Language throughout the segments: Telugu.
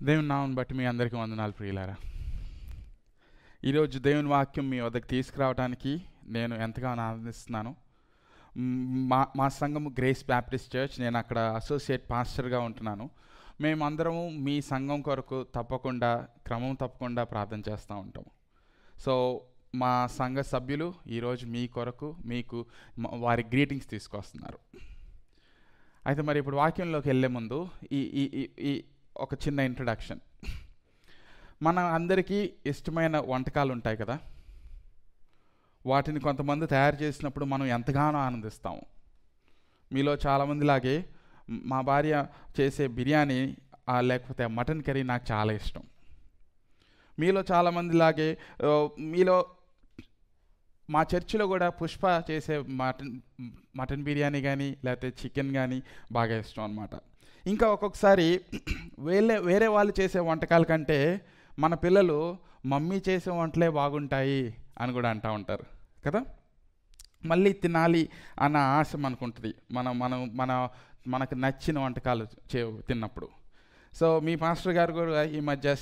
దేవుని నామం బట్టి మీ అందరికీ వందనాలు ప్రియులారా. ఈరోజు దేవుని వాక్యం మీ వద్దకు తీసుకురావడానికి నేను ఎంతగానో ఆనందిస్తున్నాను. మా సంఘము గ్రేస్ బ్యాప్టిస్ట్ చర్చ్, నేను అక్కడ అసోసియేట్ పాస్టర్గా ఉంటున్నాను. మేమందరము మీ సంఘం కొరకు క్రమం తప్పకుండా ప్రార్థన చేస్తూ ఉంటాము. సో మా సంఘ సభ్యులు ఈరోజు మీ కొరకు మీకు వారి గ్రీటింగ్స్ తీసుకొస్తున్నారు. అయితే మరి ఇప్పుడు వాక్యంలోకి వెళ్ళే ముందు ఈ ఒక చిన్న ఇంట్రడక్షన్. మన అందరికీ ఇష్టమైన వంటకాలు ఉంటాయి కదా, వాటిని కొంతమంది తయారు చేసినప్పుడు మనం ఎంతగానో ఆనందిస్తాము. మీలో చాలామందిలాగే మా భార్య చేసే బిర్యానీ లేకపోతే మటన్ కర్రీ నాకు చాలా ఇష్టం. మీలో చాలామందిలాగే మా చర్చిలో కూడా పుష్ప చేసే మటన్ బిర్యానీ కానీ లేకపోతే చికెన్ కానీ బాగా ఇష్టం అన్నమాట. ఇంకా ఒక్కొక్కసారి వేరే వాళ్ళు చేసే వంటకాల కంటే మన పిల్లలు మమ్మీ చేసే వంటలే బాగుంటాయి అని కూడా అంటూ ఉంటారు కదా. మళ్ళీ తినాలి అన్న ఆశ మనకు ఉంటుంది, మనకు నచ్చిన వంటకాలు తిన్నప్పుడు. సో మీ పాస్టర్ గారు కూడా ఈ మధ్య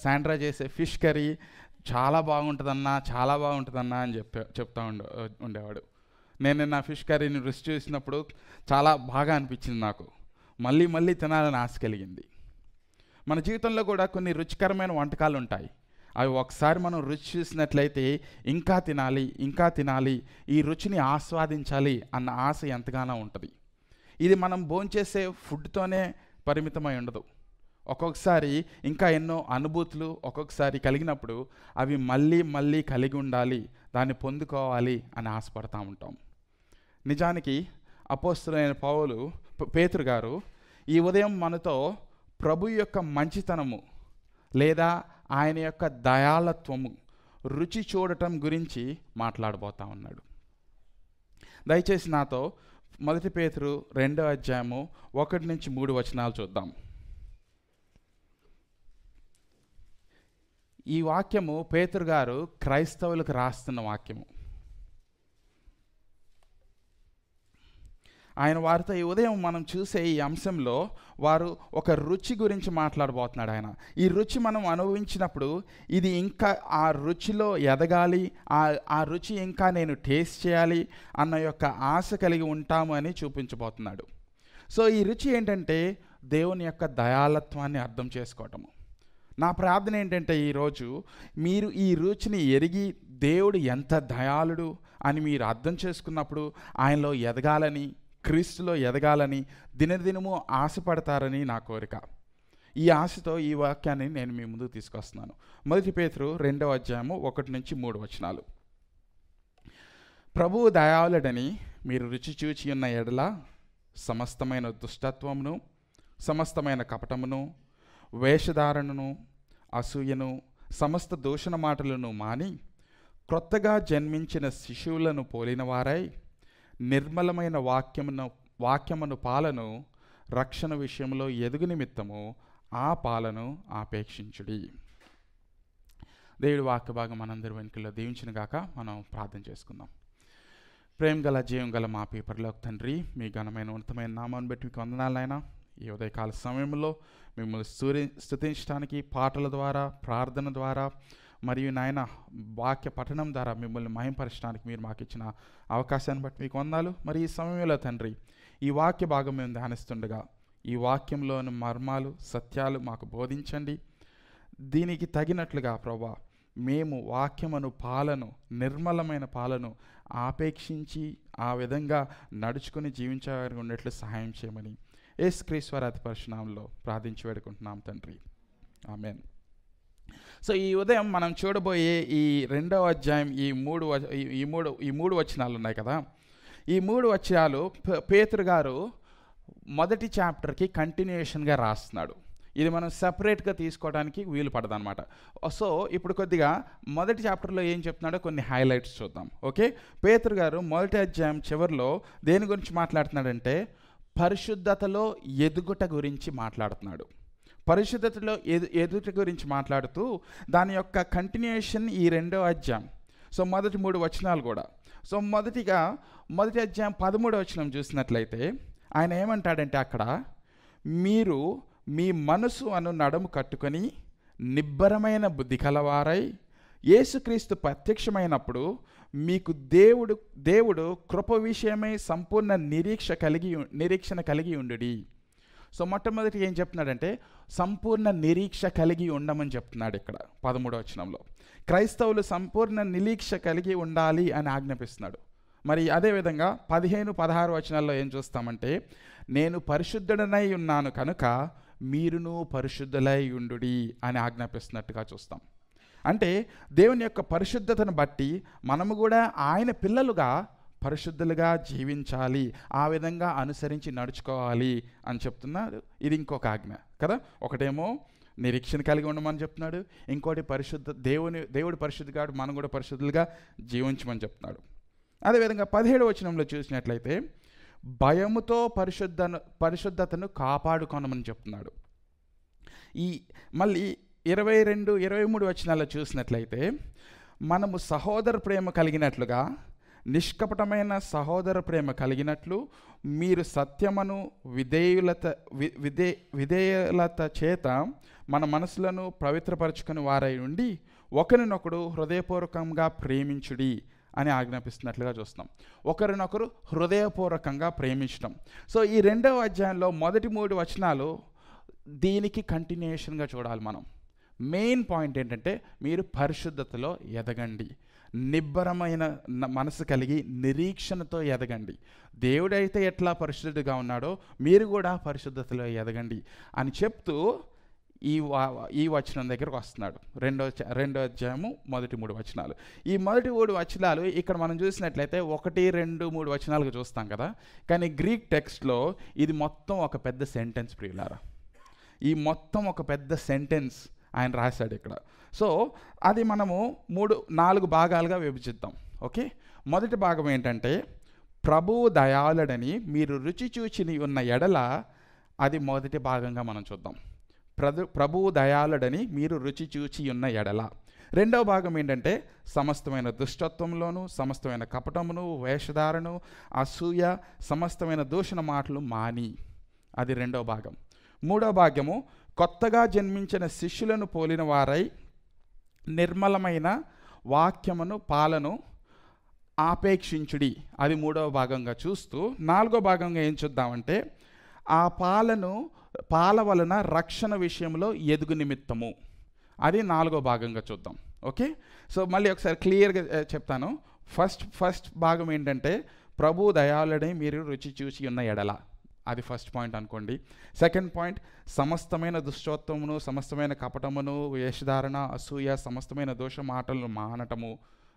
శాండ్రా చేసే ఫిష్ కర్రీ చాలా బాగుంటుందన్నా అని చెప్తా ఉండేవాడు. నేను నా ఫిష్ కర్రీని రుచి చూసినప్పుడు చాలా బాగా అనిపించింది, నాకు మళ్ళీ తినాలని ఆశ కలిగింది. మన జీవితంలో కూడా కొన్ని రుచికరమైన వంటకాలు ఉంటాయి. అవి ఒకసారి మనం రుచి చూసినట్లయితే ఇంకా తినాలి, ఈ రుచిని ఆస్వాదించాలి అన్న ఆశ ఎంతగానో ఉంటుంది. ఇది మనం భోంచేసే ఫుడ్తోనే పరిమితమై ఉండదు. ఒక్కొక్కసారి ఇంకా ఎన్నో అనుభూతులు ఒక్కొక్కసారి కలిగినప్పుడు అవి మళ్ళీ కలిగి ఉండాలి, దాన్ని పొందుకోవాలి అని ఆశపడతా ఉంటాం. నిజానికి అపోస్తలుడైన పేతురు గారు ఈ ఉదయం మనతో ప్రభు యొక్క మంచితనము లేదా ఆయన యొక్క దయాళత్వము రుచి చూడటం గురించి మాట్లాడబోతా ఉన్నాడు. దయచేసి నాతో 1 పేతురు 2వ అధ్యాయము 1-3 వచనాలు చూద్దాం. ఈ వాక్యము పేతురు గారు క్రైస్తవులకు రాస్తున్న వాక్యము. ఆయన వారితో ఈ ఉదయం మనం చూసే ఈ అంశంలో వారు ఒక రుచి గురించి మాట్లాడబోతున్నాడు. ఆయన ఈ రుచి మనం అనుభవించినప్పుడు ఇది ఇంకా ఆ రుచిలో ఎదగాలి, ఆ రుచి ఇంకా నేను టేస్ట్ చేయాలి అన్న యొక్క ఆశ కలిగి ఉంటాము అని చూపించబోతున్నాడు. సో ఈ రుచి ఏంటంటే దేవుని యొక్క దయాళత్వాన్ని అర్థం చేసుకోవటము. నా ప్రార్థన ఏంటంటే ఈరోజు మీరు ఈ రుచిని ఎరిగి దేవుడు ఎంత దయాళుడు అని మీరు అర్థం చేసుకున్నప్పుడు ఆయనలో ఎదగాలని, క్రీస్తులో ఎదగాలని దినదినము ఆశపడతారని నా కోరిక. ఈ ఆశతో ఈ వాక్యాన్ని నేను మీ ముందుకు తీసుకొస్తున్నాను. 1 పేతురు 2వ అధ్యాయము 1-3 వచనాలు. ప్రభువు దయాళుడని మీరు రుచి చూచి ఉన్న ఎడల సమస్తమైన దుష్టత్వమును, సమస్తమైన కపటమును, వేషధారణను, అసూయను, సమస్త దూషణ మాటలను మాని క్రొత్తగా జన్మించిన శిశువులను పోలిన వారై నిర్మలమైన వాక్యమును పాలను రక్షణ విషయంలో ఎదుగు నిమిత్తము ఆ పాలను ఆపేక్షించుడి. దేవుడి వాక్య భాగం మనందరి వెనుకల్లో దీవించిన గాక. మనం ప్రార్థన చేసుకుందాం. ప్రేమ గల జీవం గల మా పరలోక తండ్రి, మీ ఘనమైన ఉన్నతమైన నామాన్ని బట్టి మీకు వందనాలైనా. ఈ ఉదయకాల సమయంలో మిమ్మల్ని స్తుతించడానికి పాటల ద్వారా, ప్రార్థన ద్వారా మరియు నాయన వాక్య పఠనం ద్వారా మిమ్మల్ని మహింపరచడానికి మీరు మాకు ఇచ్చిన అవకాశాన్ని బట్టి మీకు వందనాలు. మరి ఈ సమయంలో తండ్రి, ఈ వాక్య భాగం మేము ధ్యానిస్తుండగా ఈ వాక్యంలోని మర్మాలు, సత్యాలు మాకు బోధించండి. దీనికి తగినట్లుగా ప్రభువా మేము వాక్యమును నిర్మలమైన పాలను ఆపేక్షించి ఆ విధంగా నడుచుకుని జీవించగలిగి ఉన్నట్లు సహాయం చేయమని యేసుక్రీస్తు అతి పరిశుద్ధ నామములో ప్రార్థించి వేడుకుంటున్నాం తండ్రి, ఆమేన్. సో ఈ ఉదయం మనం చూడబోయే ఈ 2వ అధ్యాయం ఈ మూడు వచనాలు ఉన్నాయి కదా. ఈ 3 వచనాలు పేతురు గారు మొదటి చాప్టర్కి కంటిన్యూషన్గా రాస్తున్నాడు. ఇది మనం సెపరేట్గా తీసుకోవడానికి వీలు పడదనమాట. సో ఇప్పుడు కొద్దిగా మొదటి చాప్టర్లో ఏం చెప్తున్నాడో కొన్ని హైలైట్స్ చూద్దాం. ఓకే, పేతురు గారు మొదటి అధ్యాయం చివరిలో దేని గురించి మాట్లాడుతున్నాడంటే పరిశుద్ధతలో ఎదుగుట గురించి మాట్లాడుతున్నాడు. పరిశుద్ధతలో ఎదుట గురించి మాట్లాడుతూ దాని యొక్క కంటిన్యూషన్ ఈ 2వ అధ్యాయం. సో మొదటి 3 వచనాలు కూడా. సో మొదటి అధ్యాయం 13వ వచనం చూసినట్లయితే ఆయన ఏమంటాడంటే అక్కడ మీరు మీ మనసు అను నడుము కట్టుకొని నిబ్బరమైన బుద్ధి కలవారై యేసుక్రీస్తు ప్రత్యక్షమైనప్పుడు మీకు దేవుడు కృప విషయమై సంపూర్ణ నిరీక్షణ కలిగి ఉండుడి. సో మొట్టమొదటి ఏం చెప్తున్నాడంటే సంపూర్ణ నిరీక్ష కలిగి ఉండమని చెప్తున్నాడు ఇక్కడ 13వ వచనంలో. క్రైస్తవులు సంపూర్ణ నిరీక్ష కలిగి ఉండాలి అని ఆజ్ఞాపిస్తున్నాడు. మరి అదేవిధంగా 15, 16 వచనాల్లో ఏం చూస్తామంటే నేను పరిశుద్ధుడనై ఉన్నాను కనుక మీరును పరిశుద్ధులై ఉండుడి అని ఆజ్ఞాపిస్తున్నట్టుగా చూస్తాం. అంటే దేవుని యొక్క పరిశుద్ధతను బట్టి మనము కూడా ఆయన పిల్లలుగా పరిశుద్ధులుగా జీవించాలి, ఆ విధంగా అనుసరించి నడుచుకోవాలి అని చెప్తున్నాడు. ఇది ఇంకొక ఆజ్ఞ కదా. ఒకటేమో నిరీక్షణ కలిగి ఉండమని చెప్తున్నాడు, ఇంకోటి దేవుడు పరిశుద్ధుగా మనం కూడా పరిశుద్ధులుగా జీవించమని చెప్తున్నాడు. అదేవిధంగా 17వ వచనంలో చూసినట్లయితే భయముతో పరిశుద్ధతను కాపాడుకోనమని చెప్తున్నాడు. మళ్ళీ 22, 23 వచనాల్లో చూసినట్లయితే మనము సహోదర ప్రేమ కలిగినట్లుగా నిష్కపటమైన సహోదర ప్రేమ కలిగినట్లు మీరు సత్యమును విధేయులత చేత మన మనసులను పవిత్రపరచుకుని వారై ఉండి ఒకరినొకడు హృదయపూర్వకంగా ప్రేమించుడి అని ఆజ్ఞాపిస్తున్నట్లుగా చూస్తున్నాం. ఒకరినొకరు హృదయపూర్వకంగా ప్రేమించడం. సో ఈ 2వ అధ్యాయంలో మొదటి 3 వచనాలు దీనికి కంటిన్యూషన్గా చూడాలి మనం. మెయిన్ పాయింట్ ఏంటంటే మీరు పరిశుద్ధతలో ఎదగండి, నిబ్బరమైన మనసు కలిగి నిరీక్షణతో ఎదగండి. దేవుడైతే ఎట్లా పరిశుద్ధుడిగా ఉన్నాడో మీరు కూడా పరిశుద్ధతలో ఎదగండి అని చెప్తూ ఈ వచనం దగ్గరకు వస్తున్నాడు. రెండో అధ్యాయము మొదటి 3 వచనాలు. ఈ మొదటి 3 వచనాలు ఇక్కడ మనం చూసినట్లయితే 1, 2, 3 వచనాలుగా చూస్తాం కదా. కానీ గ్రీక్ టెక్స్ట్లో ఇది మొత్తం ఒక పెద్ద సెంటెన్స్ ప్రియులారా. ఈ మొత్తం ఒక పెద్ద సెంటెన్స్ ఆయన రాశాడు ఇక్కడ. సో అది మనము 4 భాగాలుగా విభజిద్దాం. ఓకే, మొదటి భాగం ఏంటంటే ప్రభువు దయాళుడని మీరు రుచి చూచి ఉన్న ఎడల, అది మొదటి భాగంగా మనం చూద్దాం. ప్రభువు దయాళుడని మీరు రుచి చూచి ఉన్న ఎడల. రెండవ భాగం ఏంటంటే సమస్తమైన దుష్టత్వంలోను సమస్తమైన కపటమును వేషధారను అసూయ సమస్తమైన దూషణ మాటలు మాని, అది రెండవ భాగం. మూడవ భాగము కొత్తగా జన్మించిన శిష్యులను పోలిన వారై నిర్మలమైన వాక్యమును పాలను ఆపేక్షించుడి, అది మూడవ భాగంగా చూస్తూ 4వ భాగంగా ఏం చూద్దామంటే ఆ పాల వలన రక్షణ విషయంలో ఎదుగు నిమిత్తము, అది 4వ భాగంగా చూద్దాం. ఓకే, సో మళ్ళీ ఒకసారి క్లియర్గా చెప్తాను. ఫస్ట్ భాగం ఏంటంటే ప్రభు దయాళుడని మీరు రుచి చూసి ఉన్న ఎడల, అది ఫస్ట్ పాయింట్ అనుకోండి. సెకండ్ పాయింట్ సమస్తమైన దుష్టత్వమును సమస్తమైన కపటమును వేషధారణ అసూయ సమస్తమైన దోష మాటలను మానటము,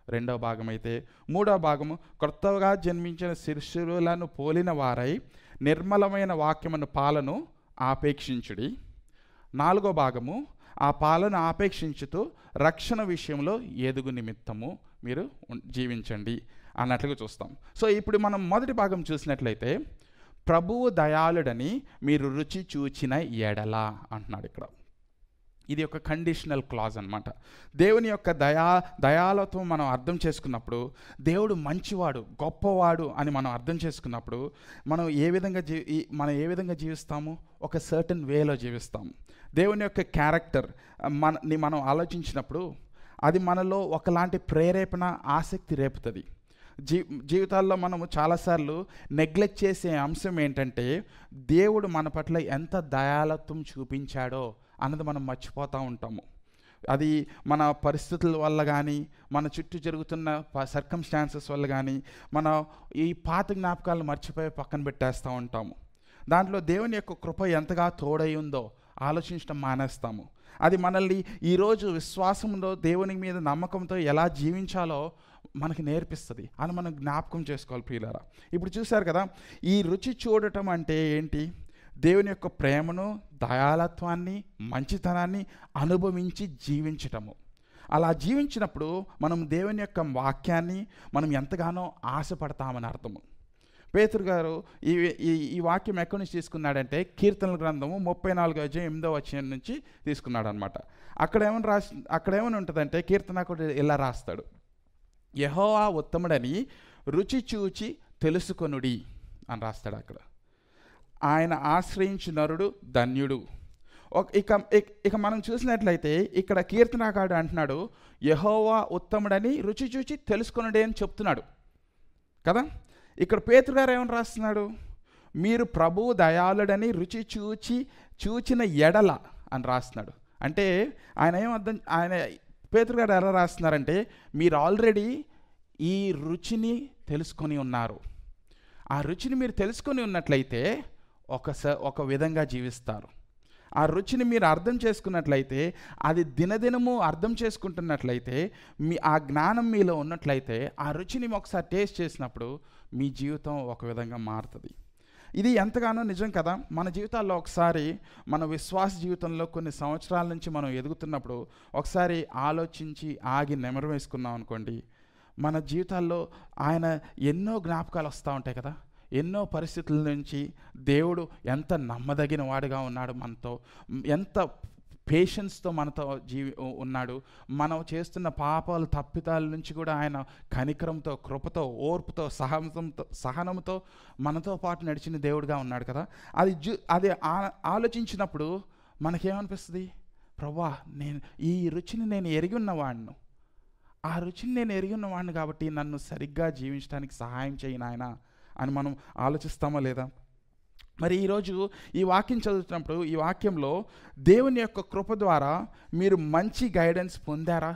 రెండవ భాగం అయితే. మూడవ భాగము కొత్తగా జన్మించిన శిష్యులను పోలిన వారై నిర్మలమైన వాక్యమును పాలను ఆపేక్షించుడి. 4వ భాగము ఆ పాలను ఆపేక్షించుతూ రక్షణ విషయంలో ఎదుగు నిమిత్తము మీరు జీవించండి అన్నట్లుగా చూస్తాం. సో ఇప్పుడు మనం మొదటి భాగం చూసినట్లయితే ప్రభువు దయాళుడని మీరు రుచి చూచిన ఎడల అంటున్నాడు ఇక్కడ. ఇది ఒక కండిషనల్ క్లాజ్ అన్నమాట. దేవుని యొక్క దయాలత్వం మనం అర్థం చేసుకున్నప్పుడు, దేవుడు మంచివాడు గొప్పవాడు అని మనం అర్థం చేసుకున్నప్పుడు మనం ఏ విధంగా జీవిస్తాము? ఒక సర్టన్ వేలో జీవిస్తాము. దేవుని యొక్క క్యారెక్టర్ మనం ఆలోచించినప్పుడు అది మనలో ఒకలాంటి ప్రేరేపణ ఆసక్తి రేపుతుంది. జీవితాల్లో మనము చాలాసార్లు నెగ్లెక్ట్ చేసే అంశం ఏంటంటే దేవుడు మన పట్ల ఎంత దయాలత్వం చూపించాడో అన్నది మనం మర్చిపోతూ ఉంటాము. అది మన పరిస్థితుల వల్ల కానీ మన చుట్టూ జరుగుతున్న సర్కమ్స్టాన్సెస్ వల్ల కానీ మన ఈ పాత జ్ఞాపకాలను మర్చిపోయి పక్కన పెట్టేస్తూ ఉంటాము. దాంట్లో దేవుని యొక్క కృప ఎంతగా తోడై ఉందో ఆలోచించడం మానేస్తాము. అది మనల్ని ఈరోజు విశ్వాసంలో దేవుని మీద నమ్మకంతో ఎలా జీవించాలో మనకి నేర్పిస్తుంది అని మనం జ్ఞాపకం చేసుకోవాలి ప్రియులారా. ఇప్పుడు చూశారు కదా, ఈ రుచి చూడటం అంటే ఏంటి? దేవుని యొక్క ప్రేమను దయాళత్వాన్ని మంచితనాన్ని అనుభవించి జీవించటము. అలా జీవించినప్పుడు మనం దేవుని యొక్క వాక్యాన్ని మనం ఎంతగానో ఆశపడతామని అర్థము. పేతురు గారు ఈ వాక్యం ఎక్కడి నుంచి తీసుకున్నాడంటే కీర్తనల గ్రంథము 34:8 నుంచి తీసుకున్నాడు అనమాట. అక్కడేమని ఉంటుందంటే కీర్తనకుడు ఇలా రాస్తాడు, యెహోవా ఉత్తముడని రుచి చూచి తెలుసుకొనుడి అని రాస్తాడు అక్కడ. ఆయన ఆశ్రయించు నరుడు ధన్యుడు. ఇక మనం చూసినట్లయితే ఇక్కడ కీర్తనాకారుడు అంటున్నాడు, యెహోవా ఉత్తముడని రుచి చూచి తెలుసుకొనుడే అని చెప్తున్నాడు కదా. ఇక్కడ పేతురు గారు ఏమని రాస్తున్నాడు, మీరు ప్రభువు దయాళుడని రుచి చూచిన ఎడల అని రాస్తున్నాడు. అంటే ఆయన పేతురు గారు ఎలా రాస్తున్నారంటే, మీరు ఆల్రెడీ ఈ రుచిని తెలుసుకొని ఉన్నారు. ఆ రుచిని మీరు తెలుసుకొని ఉన్నట్లయితే ఒక విధంగా జీవిస్తారు. ఆ రుచిని మీరు అర్థం చేసుకున్నట్లయితే, అది దినదినము అర్థం చేసుకుంటున్నట్లయితే, ఆ జ్ఞానం మీలో ఉన్నట్లయితే, ఆ రుచిని ఒకసారి టేస్ట్ చేసినప్పుడు మీ జీవితం ఒక విధంగా మారుతుంది. ఇది ఎంతగానో నిజం కదా. మన జీవితాల్లో ఒకసారి మన విశ్వాస జీవితంలో కొన్ని సంవత్సరాల నుంచి మనం ఎదుగుతున్నప్పుడు ఒకసారి ఆలోచించి ఆగి నెమరు వేసుకున్నాం అనుకోండి, మన జీవితాల్లో ఆయన ఎన్నో జ్ఞాపకాలు వస్తూ ఉంటాయి కదా. ఎన్నో పరిస్థితుల నుంచి దేవుడు ఎంత నమ్మదగిన వాడుగా ఉన్నాడు, మనతో ఎంత పేషెన్స్తో మనతో ఉన్నాడు. మనం చేస్తున్న పాపాలు తప్పిదాల నుంచి కూడా ఆయన కనికరంతో, కృపతో, ఓర్పుతో, సహనంతో మనతో పాటు నడిచిన దేవుడిగా ఉన్నాడు కదా. అది ఆలోచించినప్పుడు మనకేమనిపిస్తుంది, ప్రభువా ఈ రుచిని నేను ఎరిగి ఉన్నవాడిను, ఆ రుచిని నేను ఎరిగి ఉన్నవాడిని కాబట్టి నన్ను సరిగ్గా జీవించడానికి సహాయం చేయి నాయనా అని మనం ఆలోచిస్తామా లేదా? మరి ఈరోజు ఈ వాక్యం చదువుతున్నప్పుడు ఈ వాక్యంలో దేవుని యొక్క కృప ద్వారా మీరు మంచి గైడెన్స్ పొందారా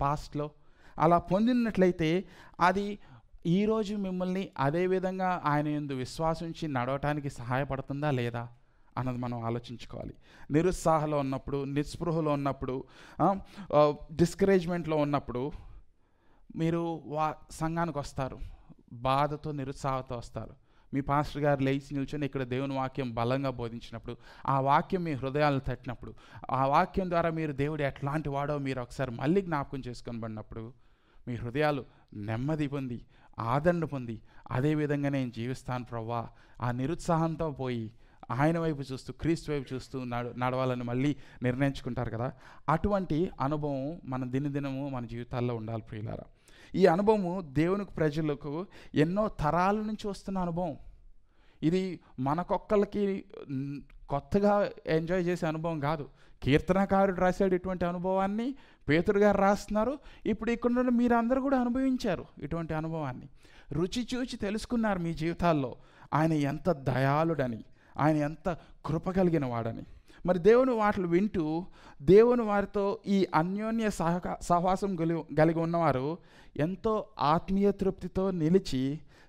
పాస్ట్లో? అలా పొందినట్లయితే అది ఈరోజు మిమ్మల్ని అదేవిధంగా ఆయన యందు విశ్వాసించి నడవటానికి సహాయపడుతుందా లేదా అన్నది మనం ఆలోచించుకోవాలి. నిరుత్సాహంలో ఉన్నప్పుడు, నిస్పృహలో ఉన్నప్పుడు, డిస్కరేజ్మెంట్లో ఉన్నప్పుడు మీరు సంఘానికి వస్తారు, బాధతో నిరుత్సాహంతో వస్తారు. మీ పాస్టర్ గారు లేచి నిల్చొని ఇక్కడ దేవుని వాక్యం బలంగా బోధించినప్పుడు, ఆ వాక్యం మీ హృదయాలను తట్టినప్పుడు, ఆ వాక్యం ద్వారా మీరు దేవుడు ఎట్లాంటి వాడో మీరు ఒకసారి మళ్ళీ జ్ఞాపకం చేసుకొని పడినప్పుడు మీ హృదయాలు నెమ్మది పొంది, ఆదరణ పొంది, అదేవిధంగా నేను జీవిస్తాను ప్రభువా, ఆ నిరుత్సాహంతో పోయి ఆయన వైపు చూస్తూ, క్రీస్తు వైపు చూస్తూ నడవాలని మళ్ళీ నిర్ణయించుకుంటారు కదా. అటువంటి అనుభవం మన దినదినము మన జీవితాల్లో ఉండాలి ప్రియులారా. ఈ అనుభవము దేవునికి ప్రజలకు ఎన్నో తరాల నుంచి వస్తున్న అనుభవం. ఇది మనకొక్కళ్ళకి కొత్తగా ఎంజాయ్ చేసే అనుభవం కాదు. కీర్తనకారుడు రాశాడు ఇటువంటి అనుభవాన్ని, పేతురు గారు రాస్తున్నారు. ఇప్పుడు ఇక్కడ మీరందరూ కూడా అనుభవించారు ఇటువంటి అనుభవాన్ని. రుచి చూచి తెలుసుకున్నారు మీ జీవితాల్లో ఆయన ఎంత దయాళుడని, ఆయన ఎంత కృప కలిగిన వాడని. మరి దేవుని వాటిని వింటూ దేవుని వారితో ఈ అన్యోన్య సహవాసం కలిగి ఉన్నవారు ఎంతో ఆత్మీయ తృప్తితో నిలిచి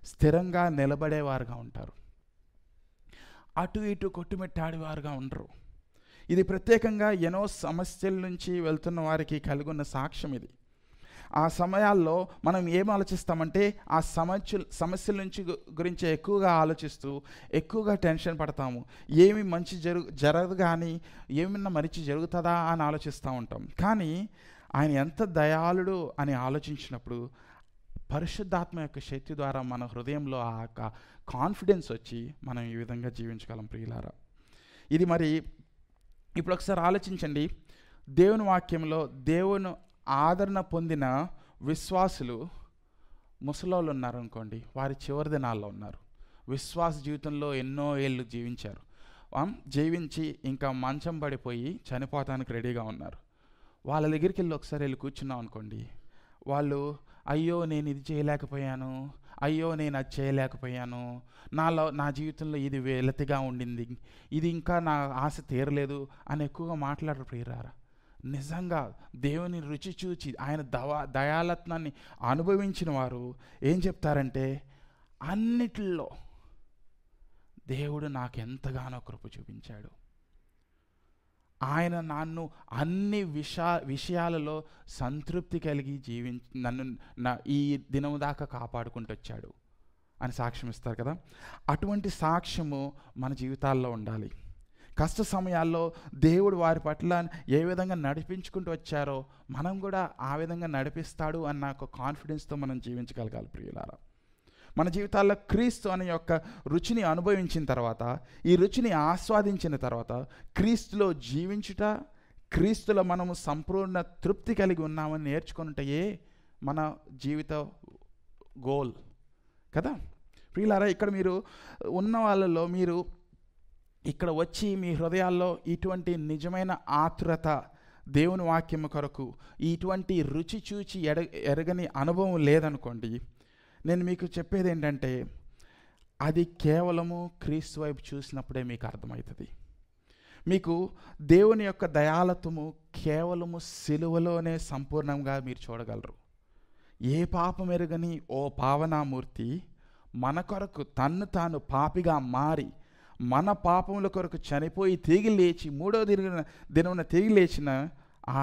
స్థిరంగా నిలబడేవారుగా ఉంటారు. అటు ఇటు కొట్టుమిట్టాడేవారుగా ఉండరు. ఇది ప్రత్యేకంగా ఎన్నో సమస్యల నుంచి వెళ్తున్న వారికి కలిగి ఉన్న సాక్ష్యం ఇది. ఆ సమయాల్లో మనం ఏం ఆలోచిస్తామంటే ఆ సమస్యల నుంచి గురించి ఎక్కువగా ఆలోచిస్తూ ఎక్కువగా టెన్షన్ పడతాము. ఏమి మంచి జరగదు కానీ ఏమన్నా మంచి జరుగుతుందా అని ఆలోచిస్తూ ఉంటాం. కానీ ఆయన ఎంత దయాళుడు అని ఆలోచించినప్పుడు పరిశుద్ధాత్మ యొక్క శక్తి ద్వారా మన హృదయంలో ఆ యొక్క కాన్ఫిడెన్స్ వచ్చి మనం ఈ విధంగా జీవించగలం ప్రియులారా. ఇది మరి ఇప్పుడు ఒకసారి ఆలోచించండి. దేవుని వాక్యంలో దేవుని ఆదరణ పొందిన విశ్వాసులు ముసలోళ్ళు ఉన్నారనుకోండి, వారి చివరి దినాల్లో ఉన్నారు. విశ్వాస జీవితంలో ఎన్నో ఏళ్ళు జీవించి ఇంకా మంచం పడిపోయి చనిపోతానికి రెడీగా ఉన్నారు. వాళ్ళ దగ్గరికి ఒకసారి వెళ్ళి కూర్చున్నాం అనుకోండి, వాళ్ళు అయ్యో నేను ఇది చేయలేకపోయాను, అయ్యో నేను అది చేయలేకపోయాను, నా జీవితంలో ఇది వెలతిగా ఉండింది, ఇది ఇంకా నా ఆశ తీరలేదు అని ఎక్కువగా మాట్లాడరు ప్రియులారా. నిజంగా దేవుని రుచి చూచి ఆయన దయాళత్వాన్ని అనుభవించిన వారు ఏం చెప్తారంటే, అన్నిటిలో దేవుడు నాకు ఎంతగానో కృప చూపించాడు, ఆయన నన్ను అన్ని విషయాలలో సంతృప్తి కలిగి నన్ను ఈ దినం దాకా కాపాడుకుంటూ వచ్చాడు అని సాక్ష్యం ఇస్తారు కదా. అటువంటి సాక్ష్యము మన జీవితాల్లో ఉండాలి. కష్ట సమయాల్లో దేవుడు వారి పట్ల ఏ విధంగా నడిపించుకుంటూ వచ్చారో మనం కూడా ఆ విధంగా నడిపిస్తాడు అన్న ఒక కాన్ఫిడెన్స్తో మనం జీవించగలగాలి ప్రియులారా. మన జీవితాల్లో క్రీస్తు అనే యొక్క రుచిని అనుభవించిన తర్వాత, ఈ రుచిని ఆస్వాదించిన తర్వాత క్రీస్తులో జీవించుట, క్రీస్తులో మనము సంపూర్ణ తృప్తి కలిగి ఉన్నామని నేర్చుకున్నట్టయే మన జీవిత గోల్ కదా ప్రియులారా. ఇక్కడ మీరు ఉన్న వాళ్ళలో మీరు ఇక్కడ వచ్చి మీ హృదయాల్లో ఇటువంటి నిజమైన ఆతురత, దేవుని వాక్యము కొరకు ఇటువంటి రుచి చూచి ఎరగని అనుభవం లేదనుకోండి, నేను మీకు చెప్పేది ఏంటంటే అది కేవలము క్రీస్తు వైపు చూసినప్పుడే మీకు అర్థమవుతుంది. మీకు దేవుని యొక్క దయాళత్వము కేవలము సిలువలోనే సంపూర్ణంగా మీరు చూడగలరు. ఏ పాపం ఎరుగని ఓ పావనామూర్తి మన కొరకు తన్ను తాను పాపిగా మారి మన పాపముల కొరకు చనిపోయి తిరిగి లేచి మూడో దినమున తిరిగి లేచిన ఆ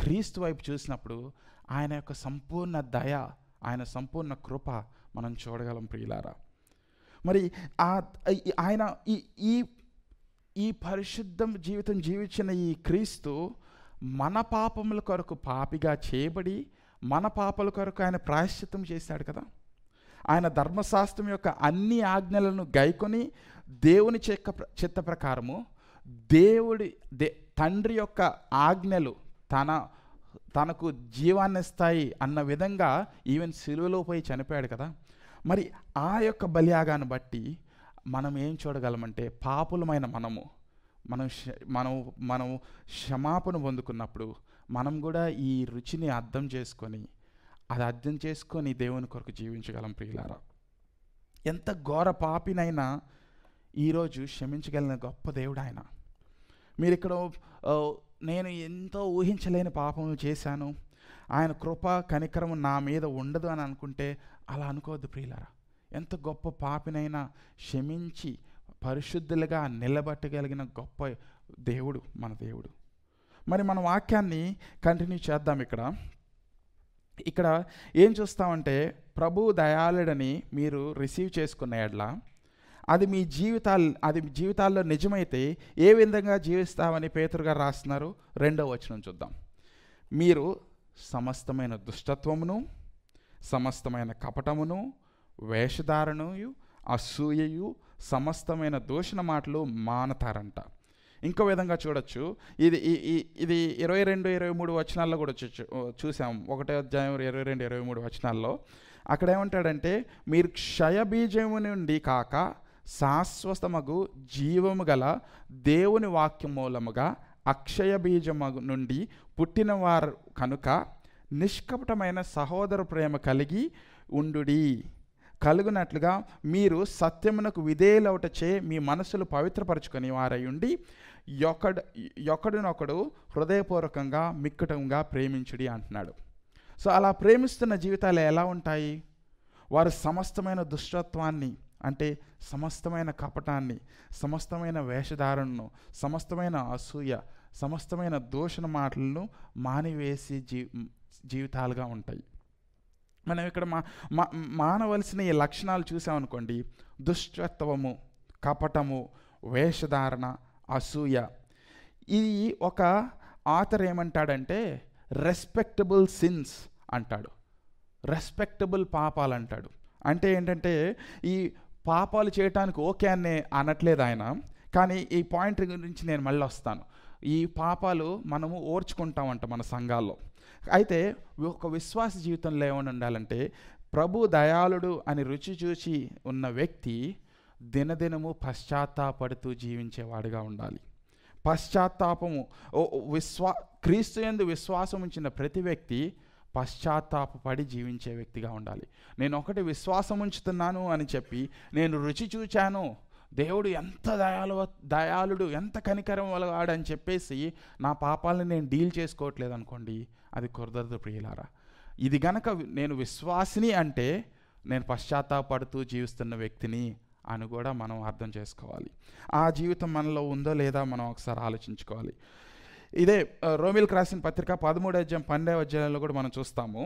క్రీస్తు వైపు చూసినప్పుడు ఆయన యొక్క సంపూర్ణ దయ, ఆయన సంపూర్ణ కృప మనం చూడగలం ప్రియులారా. మరి ఆయన ఈ పరిశుద్ధం జీవితం జీవించిన ఈ క్రీస్తు మన పాపముల కొరకు పాపిగా చేయబడి మన పాపల కొరకు ఆయన ప్రాయశ్చిత్తం చేశాడు కదా. ఆయన ధర్మశాస్త్రం యొక్క అన్ని ఆజ్ఞలను గైకొని దేవుని చిత్త ప్రకారము తండ్రి యొక్క ఆజ్ఞలు తనకు జీవాన్ని ఇస్తాయి అన్న విధంగా ఈవెన్ సిలువలో పోయి చనిపోయాడు కదా. మరి ఆ యొక్క బలియాగాన్ని బట్టి మనం ఏం చూడగలమంటే పాపులమైన మనం క్షమాపణ పొందుకున్నప్పుడు మనం కూడా ఈ రుచిని అర్థం చేసుకొని దేవుని కొరకు జీవించగలం ప్రియులారా. ఎంత ఘోర పాపినైనా ఈరోజు క్షమించగలిగిన గొప్ప దేవుడు ఆయన. మీరు ఇక్కడ నేను ఎంతో ఊహించలేని పాపములు చేశాను, ఆయన కృప కనికరము నా మీద ఉండదు అని అనుకుంటే అలా అనుకోవద్దు ప్రియులారా. ఎంత గొప్ప పాపినైనా క్షమించి పరిశుద్ధులుగా నిలబట్టగలిగిన గొప్ప దేవుడు మన దేవుడు. మరి మన వాక్యాన్ని కంటిన్యూ చేద్దాం. ఇక్కడ ఏం చూస్తామంటే ప్రభు దయాళుడని మీరు రిసీవ్ చేసుకున్న ఎడల అది మీ జీవితాల్లో నిజమైతే ఏ విధంగా జీవిస్తామని పేతురు గారు రాస్తున్నారు. 2వ వచనం చూద్దాం. మీరు సమస్తమైన దుష్టత్వమును, సమస్తమైన కపటమును, వేషధారణయు, అసూయయు, సమస్తమైన దూషణ మాటలు మానతారంట. ఇంకో విధంగా చూడొచ్చు. ఇది 22-23 వచనాల్లో కూడా చూసాం. 1వ అధ్యాయం 22-23 వచనాల్లో అక్కడ ఏమంటాడంటే, మీరు క్షయబీజము నుండి కాక శాశ్వతమగు జీవము గల దేవుని వాక్యం మూలముగా అక్షయ బీజము నుండి పుట్టినవారు కనుక నిష్కపటమైన సహోదర ప్రేమ కలిగి ఉండుడి. కలుగునట్లుగా మీరు సత్యమునకు విధేయులవుటచే మీ మనసులు పవిత్రపరచుకొని వారై ఉండి ఒకడినొకడు హృదయపూర్వకంగా మిక్కుటంగా ప్రేమించుడి అంటున్నాడు. సో అలా ప్రేమిస్తున్న జీవితాలు ఎలా ఉంటాయి? వారు సమస్తమైన దుష్టత్వాన్ని, అంటే సమస్తమైన కపటాన్ని, సమస్తమైన వేషధారణను, సమస్తమైన అసూయ, సమస్తమైన దూషణ మాటలను మానివేసి జీవితాలుగా ఉంటాయి. మనం ఇక్కడ మానవలసిన ఈ లక్షణాలు చూసామనుకోండి, దుష్టత్వము, కపటము, వేషధారణ, అసూయ. ఇది ఒక ఆథర్ ఏమంటాడంటే రెస్పెక్టబుల్ సిన్స్ అంటాడు, రెస్పెక్టబుల్ పాపాలు అంటాడు. అంటే ఏంటంటే ఈ పాపాలు చేయటానికి ఓకే అని అనట్లేదు ఆయన, కానీ ఈ పాయింట్ గురించి నేను మళ్ళీ వస్తాను. ఈ పాపాలు మనము ఓర్చుకుంటామంట మన సంఘాల్లో. అయితే ఒక విశ్వాస జీవితంలో ఏమని ఉండాలంటే, ప్రభు దయాళుడు అని రుచి చూసి ఉన్న వ్యక్తి దినదినము పశ్చాత్తాపడుతూ జీవించేవాడిగా ఉండాలి. పశ్చాత్తాపము, క్రీస్తు యందు విశ్వాసం ఉంచిన ప్రతి వ్యక్తి పశ్చాత్తాపడి జీవించే వ్యక్తిగా ఉండాలి. నేను ఒకటి విశ్వాసం ఉంచుతున్నాను అని చెప్పి నేను రుచి చూచాను, దేవుడు ఎంత దయాళుడు, ఎంత కనికరం వలగాడు అని చెప్పేసి నా పాపాలను నేను డీల్ చేసుకోవట్లేదు అనుకోండి, అది కుదరదు ప్రియులారా. ఇది గనక నేను విశ్వాసిని అంటే నేను పశ్చాత్తాపడుతూ జీవిస్తున్న వ్యక్తిని అని కూడా మనం అర్థం చేసుకోవాలి. ఆ జీవితం మనలో ఉందో లేదా మనం ఒకసారి ఆలోచించుకోవాలి. ఇదే రోమిలకు రాసిన పత్రిక 13వ అధ్యాయం 12వ అధ్యాయంలో కూడా మనం చూస్తాము.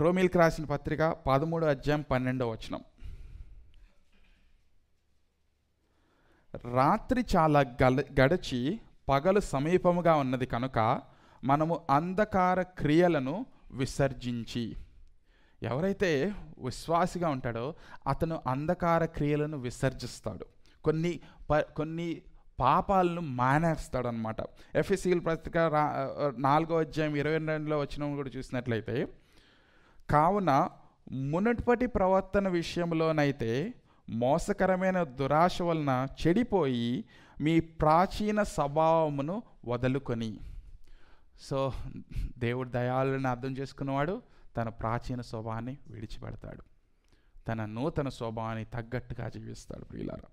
రోమిలకు రాసిన పత్రిక 13వ అధ్యాయం 12వ వచనం. రాత్రి చాలా గడిచి పగలు సమీపముగా ఉన్నది కనుక మనము అంధకార క్రియలను విసర్జించి. ఎవరైతే విశ్వాసిగా ఉంటాడో అతను అంధకార క్రియలను విసర్జిస్తాడు, కొన్ని పాపాలను మానేస్తాడు అనమాట. ఎఫెసీయుల పత్రిక 4వ అధ్యాయం 22వ వచనం కూడా చూసినట్లయితే, కావున మునుపటి ప్రవర్తన విషయంలోనైతే మోసకరమైన దురాశ వలన చెడిపోయి మీ ప్రాచీన స్వభావమును వదులుకొని. సో దేవుడు దయాళుని అర్థం చేసుకున్నవాడు తన ప్రాచీన స్వభావాన్ని విడిచిపెడతాడు, తన నూతన స్వభావాన్ని తగ్గట్టుగా జీవిస్తాడు. ప్రియులారా,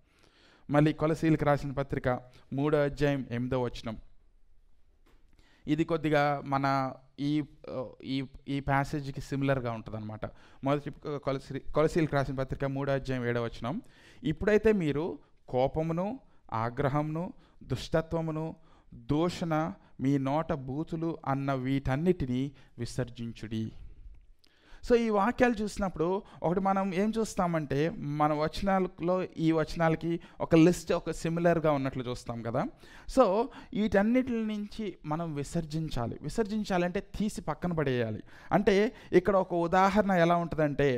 మళ్ళీ కొలసీలకు రాసిన పత్రిక 3వ అధ్యాయం 8వ వచనం. ఇది కొద్దిగా మన ఈ ఈ ఈ ప్యాసేజ్కి సిమిలర్గా ఉంటుంది అనమాట. మొదటి కొలసీలకు రాసిన పత్రిక 3వ అధ్యాయం 7వ వచనం. ఇప్పుడైతే మీరు కోపమును, ఆగ్రహమును, దుష్టత్వమును, దూషణ, మీ నోట బూతులు అన్న వీటన్నిటినీ విసర్జించుడి. సో ఈ వాక్యాలు చూసినప్పుడు ఒకటి మనం ఏం చూస్తామంటే, మన వచనాలలో ఈ వచనాలకి ఒక లిస్ట్ ఒక సిమిలర్గా ఉన్నట్లు చూస్తాం కదా. సో వీటన్నిటి నుంచి మనం విసర్జించాలంటే తీసి పక్కన పడేయాలి. అంటే ఇక్కడ ఒక ఉదాహరణ ఎలా ఉంటుందంటే,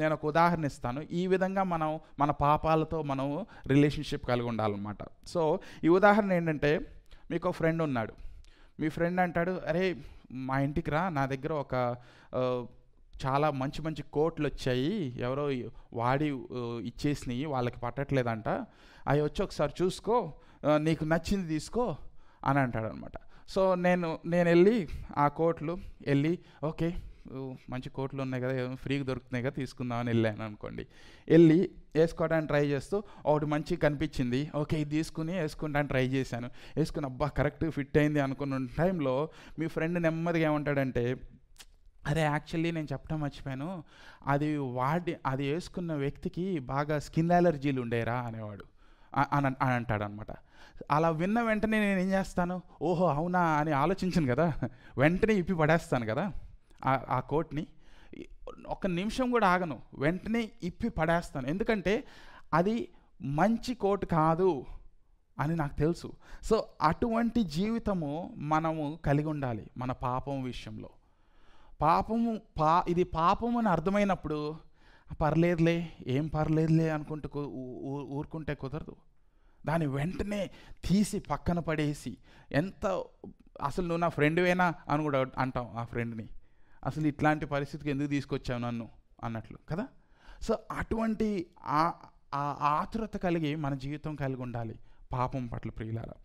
నేను ఒక ఉదాహరణ ఇస్తాను. ఈ విధంగా మనం మన పాపాలతో మనం రిలేషన్షిప్ కలిగి ఉండాలన్నమాట. సో ఈ ఉదాహరణ ఏంటంటే, మీకు ఒక ఫ్రెండ్ ఉన్నాడు. మీ ఫ్రెండ్ అంటాడు, అరే మా ఇంటికి రా, నా దగ్గర ఒక చాలా మంచి మంచి కోట్లు వచ్చాయి, ఎవరో వాడి ఇచ్చేసినాయి, వాళ్ళకి పట్టట్లేదంట, అవి వచ్చి ఒకసారి చూసుకో, నీకు నచ్చింది తీసుకో అని అంటాడు అనమాట. సో నేను వెళ్ళి ఆ కోట్లు వెళ్ళి, ఓకే మంచి కోట్లు ఉన్నాయి కదా, ఫ్రీగా దొరుకుతున్నాయి కదా, తీసుకుందామని వెళ్ళాను అనుకోండి. వెళ్ళి వేసుకోవడానికి ట్రై చేస్తూ ఒకటి మంచి కనిపించింది, ఓకే ఇది తీసుకుని వేసుకుంటానికి ట్రై చేశాను, వేసుకుని అబ్బా కరెక్ట్ ఫిట్ అయింది అనుకున్న టైంలో మీ ఫ్రెండ్ నెమ్మదిగా ఏమంటాడంటే, అరే యాక్చువల్లీ నేను చెప్పడం మర్చిపోయాను, అది వేసుకున్న వ్యక్తికి బాగా స్కిన్ అలర్జీలు ఉండేరా అనేవాడు అని అంటాడు అనమాట. అలా విన్న వెంటనే నేను ఏం చేస్తాను, ఓహో అవునా అని ఆలోచించను కదా, వెంటనే ఇప్పి పడేస్తాను కదా ఆ కోట్ని. ఒక నిమిషం కూడా ఆగను, వెంటనే ఇప్పి పడేస్తాను. ఎందుకంటే అది మంచి కోట్ కాదు అని నాకు తెలుసు. సో అటువంటి జీవితము మనము కలిగి ఉండాలి మన పాపం విషయంలో. ఇది పాపం అని అర్థమైనప్పుడు పర్లేదులే, ఏం పర్లేదులే అనుకుంటూ ఊరుకుంటే కుదరదు. దాన్ని వెంటనే తీసి పక్కన పడేసి, ఎంత అసలు నువ్వు నా ఫ్రెండ్వేనా అని కూడా అంటాం ఆ ఫ్రెండ్ని, అసలు ఇట్లాంటి పరిస్థితికి ఎందుకు తీసుకొచ్చావు నన్ను అన్నట్లు కదా. సో అటువంటి ఆతురత కలిగి మన జీవితం కలిగి ఉండాలి పాపం పట్ల. ప్రియులారా,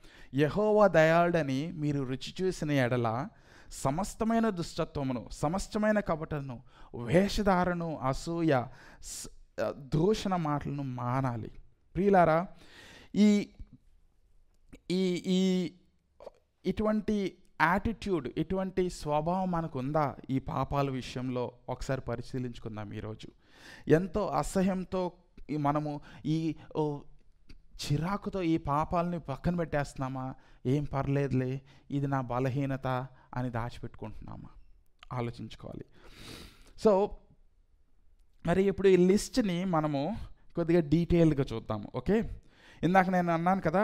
యెహోవా దయాళుడని మీరు రుచి చూసిన ఎడల సమస్తమైన దుష్టత్వమును, సమస్తమైన కపటను, వేషధారను, అసూయ, దూషణ మాటలను మానాలి. ప్రియులారా, ఈ ఇటువంటి యాటిట్యూడ్, ఇటువంటి స్వభావం మనకు ఉందా ఈ పాపాల విషయంలో? ఒకసారి పరిశీలించుకుందాం. ఈరోజు ఎంతో అసహ్యంతో మనము ఈ చిరాకుతో ఈ పాపాలని పక్కన పెట్టేస్తున్నామా, ఏం పర్లేదులే ఇది నా బలహీనత అని దాచిపెట్టుకుంటున్నామా? ఆలోచించుకోవాలి. సో మరి ఇప్పుడు ఈ లిస్ట్ని మనము కొద్దిగా డీటెయిల్డ్గా చూద్దాము. ఓకే, ఇందాక నేను అన్నాను కదా,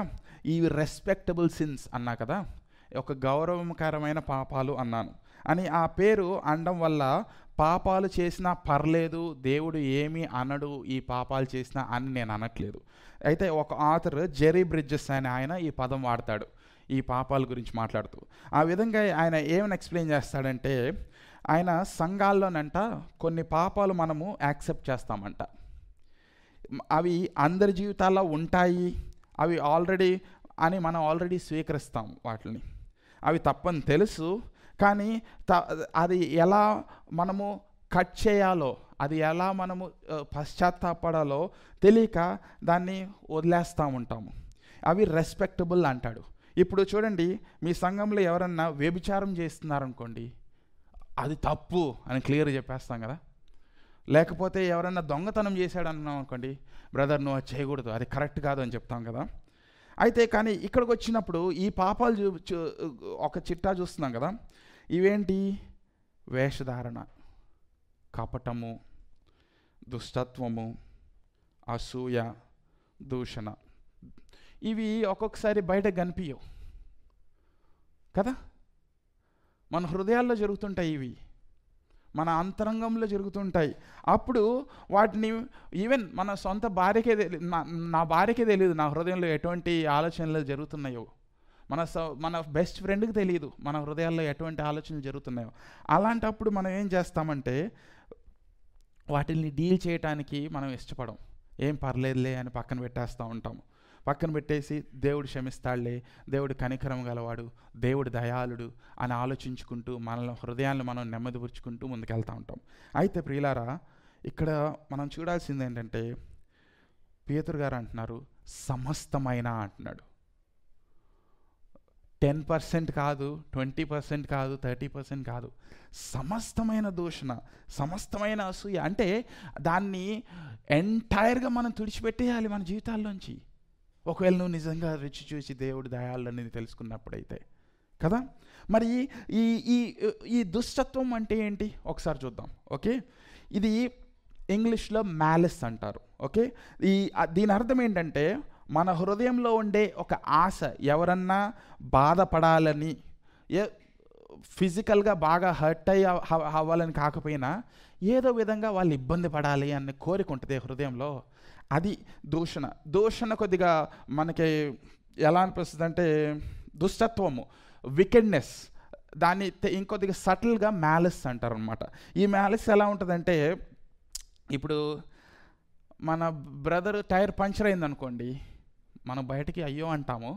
ఈ రెస్పెక్టబుల్ సిన్స్ అన్నా కదా, ఒక గౌరవకరమైన పాపాలు అన్నాను అని. ఆ పేరు అనడం వల్ల పాపాలు చేసినా పర్లేదు, దేవుడు ఏమీ అనడు ఈ పాపాలు చేసినా అని నేను అనట్లేదు. అయితే ఒక ఆథర్ జెరీ బ్రిడ్జెస్ అనే ఆయన ఈ పదం వాడతాడు ఈ పాపాల గురించి మాట్లాడుతూ. ఆ విధంగా ఆయన ఏమని ఎక్స్ప్లెయిన్ చేస్తాడంటే, ఆయన సంఘాల్లోనంట కొన్ని పాపాలు మనము యాక్సెప్ట్ చేస్తామంట, అవి అందరి జీవితాల్లో ఉంటాయి, అవి మనం ఆల్రెడీ స్వీకరిస్తాం వాటిని, అవి తప్పని తెలుసు, కానీ అది ఎలా మనము కట్ చేయాలో, అది ఎలా మనము పశ్చాత్తాపడాలో తెలియక దాన్ని వదిలేస్తూ ఉంటాము. అవి రెస్పెక్టబుల్ అంటాడు. ఇప్పుడు చూడండి, మీ సంఘంలో ఎవరన్నా వ్యభిచారం చేస్తున్నారనుకోండి, అది తప్పు అని క్లియర్గా చెప్పేస్తాం కదా. లేకపోతే ఎవరన్నా దొంగతనం చేశాడు అన్నాం అనుకోండి, బ్రదర్ నువ్వు అది చేయకూడదు, అది కరెక్ట్ కాదు అని చెప్తాం కదా. అయితే కానీ ఇక్కడికి వచ్చినప్పుడు ఈ పాపాలు ఒక చిట్టా చూస్తున్నాం కదా. ఇవేంటి? వేషధారణ, కపటము, దుష్టత్వము, అసూయ, దూషణ. ఇవి ఒక్కొక్కసారి బయట కనిపించవు కదా, మన హృదయాల్లో జరుగుతుంటాయి, ఇవి మన అంతరంగంలో జరుగుతుంటాయి. అప్పుడు వాటిని ఈవెన్ మన సొంత భార్యకే నా భార్యకే తెలియదు నా హృదయంలో ఎటువంటి ఆలోచనలు జరుగుతున్నాయో, మన బెస్ట్ ఫ్రెండ్కి తెలియదు మన హృదయాల్లో ఎటువంటి ఆలోచనలు జరుగుతున్నాయో. అలాంటప్పుడు మనం ఏం చేస్తామంటే వాటిని డీల్ చేయడానికి మనం ఇష్టపడం. ఏం పర్లేదులే అని పక్కన పెట్టేస్తూ ఉంటాము. పక్కన పెట్టేసి దేవుడు క్షమిస్తాడులే, దేవుడు కనికరం గలవాడు, దేవుడు దయాళుడు అని ఆలోచించుకుంటూ మన హృదయాలను మనం నెమ్మదిపుచ్చుకుంటూ ముందుకెళ్తూ ఉంటాం. అయితే ప్రియులారా, ఇక్కడ మనం చూడాల్సింది ఏంటంటే, పేతురు గారు అంటున్నారు సమస్తమైన అంటున్నాడు. 10% కాదు, 20% కాదు, 30% కాదు, సమస్తమైన దూషణ, సమస్తమైన అసూయ. అంటే దాన్ని ఎంటైర్గా మనం తుడిచిపెట్టేయాలి మన జీవితాల్లోంచి, ఒకవేళ నువ్వు నిజంగా రుచి చూసి దేవుడు దయాళుడు అనేది తెలుసుకున్నప్పుడైతే కదా. మరి ఈ ఈ ఈ దుష్టత్వం అంటే ఏంటి ఒకసారి చూద్దాం. ఓకే, ఇది ఇంగ్లీష్లో మ్యాలిస్ అంటారు. ఓకే, దీని అర్థం ఏంటంటే, మన హృదయంలో ఉండే ఒక ఆశ, ఎవరన్నా బాధపడాలని, ఫిజికల్గా బాగా హర్ట్ అవ్వాలని కాకపోయినా ఏదో విధంగా వాళ్ళు ఇబ్బంది పడాలి అనే కోరిక ఉంటుంది హృదయంలో. అది దూషణ. దూషణ కొద్దిగా మనకి ఎలా అనిపిస్తుంది అంటే దుష్టత్వము, వికెడ్నెస్. దాన్ని ఇంకొద్దిగా సటిల్గా మ్యాలిస్ అంటారు అనమాట. ఈ మ్యాలిస్ ఎలా ఉంటుందంటే, ఇప్పుడు మన బ్రదర్ టైర్ పంచర్ అయిందనుకోండి, మనం బయటికి అయ్యో అంటాము,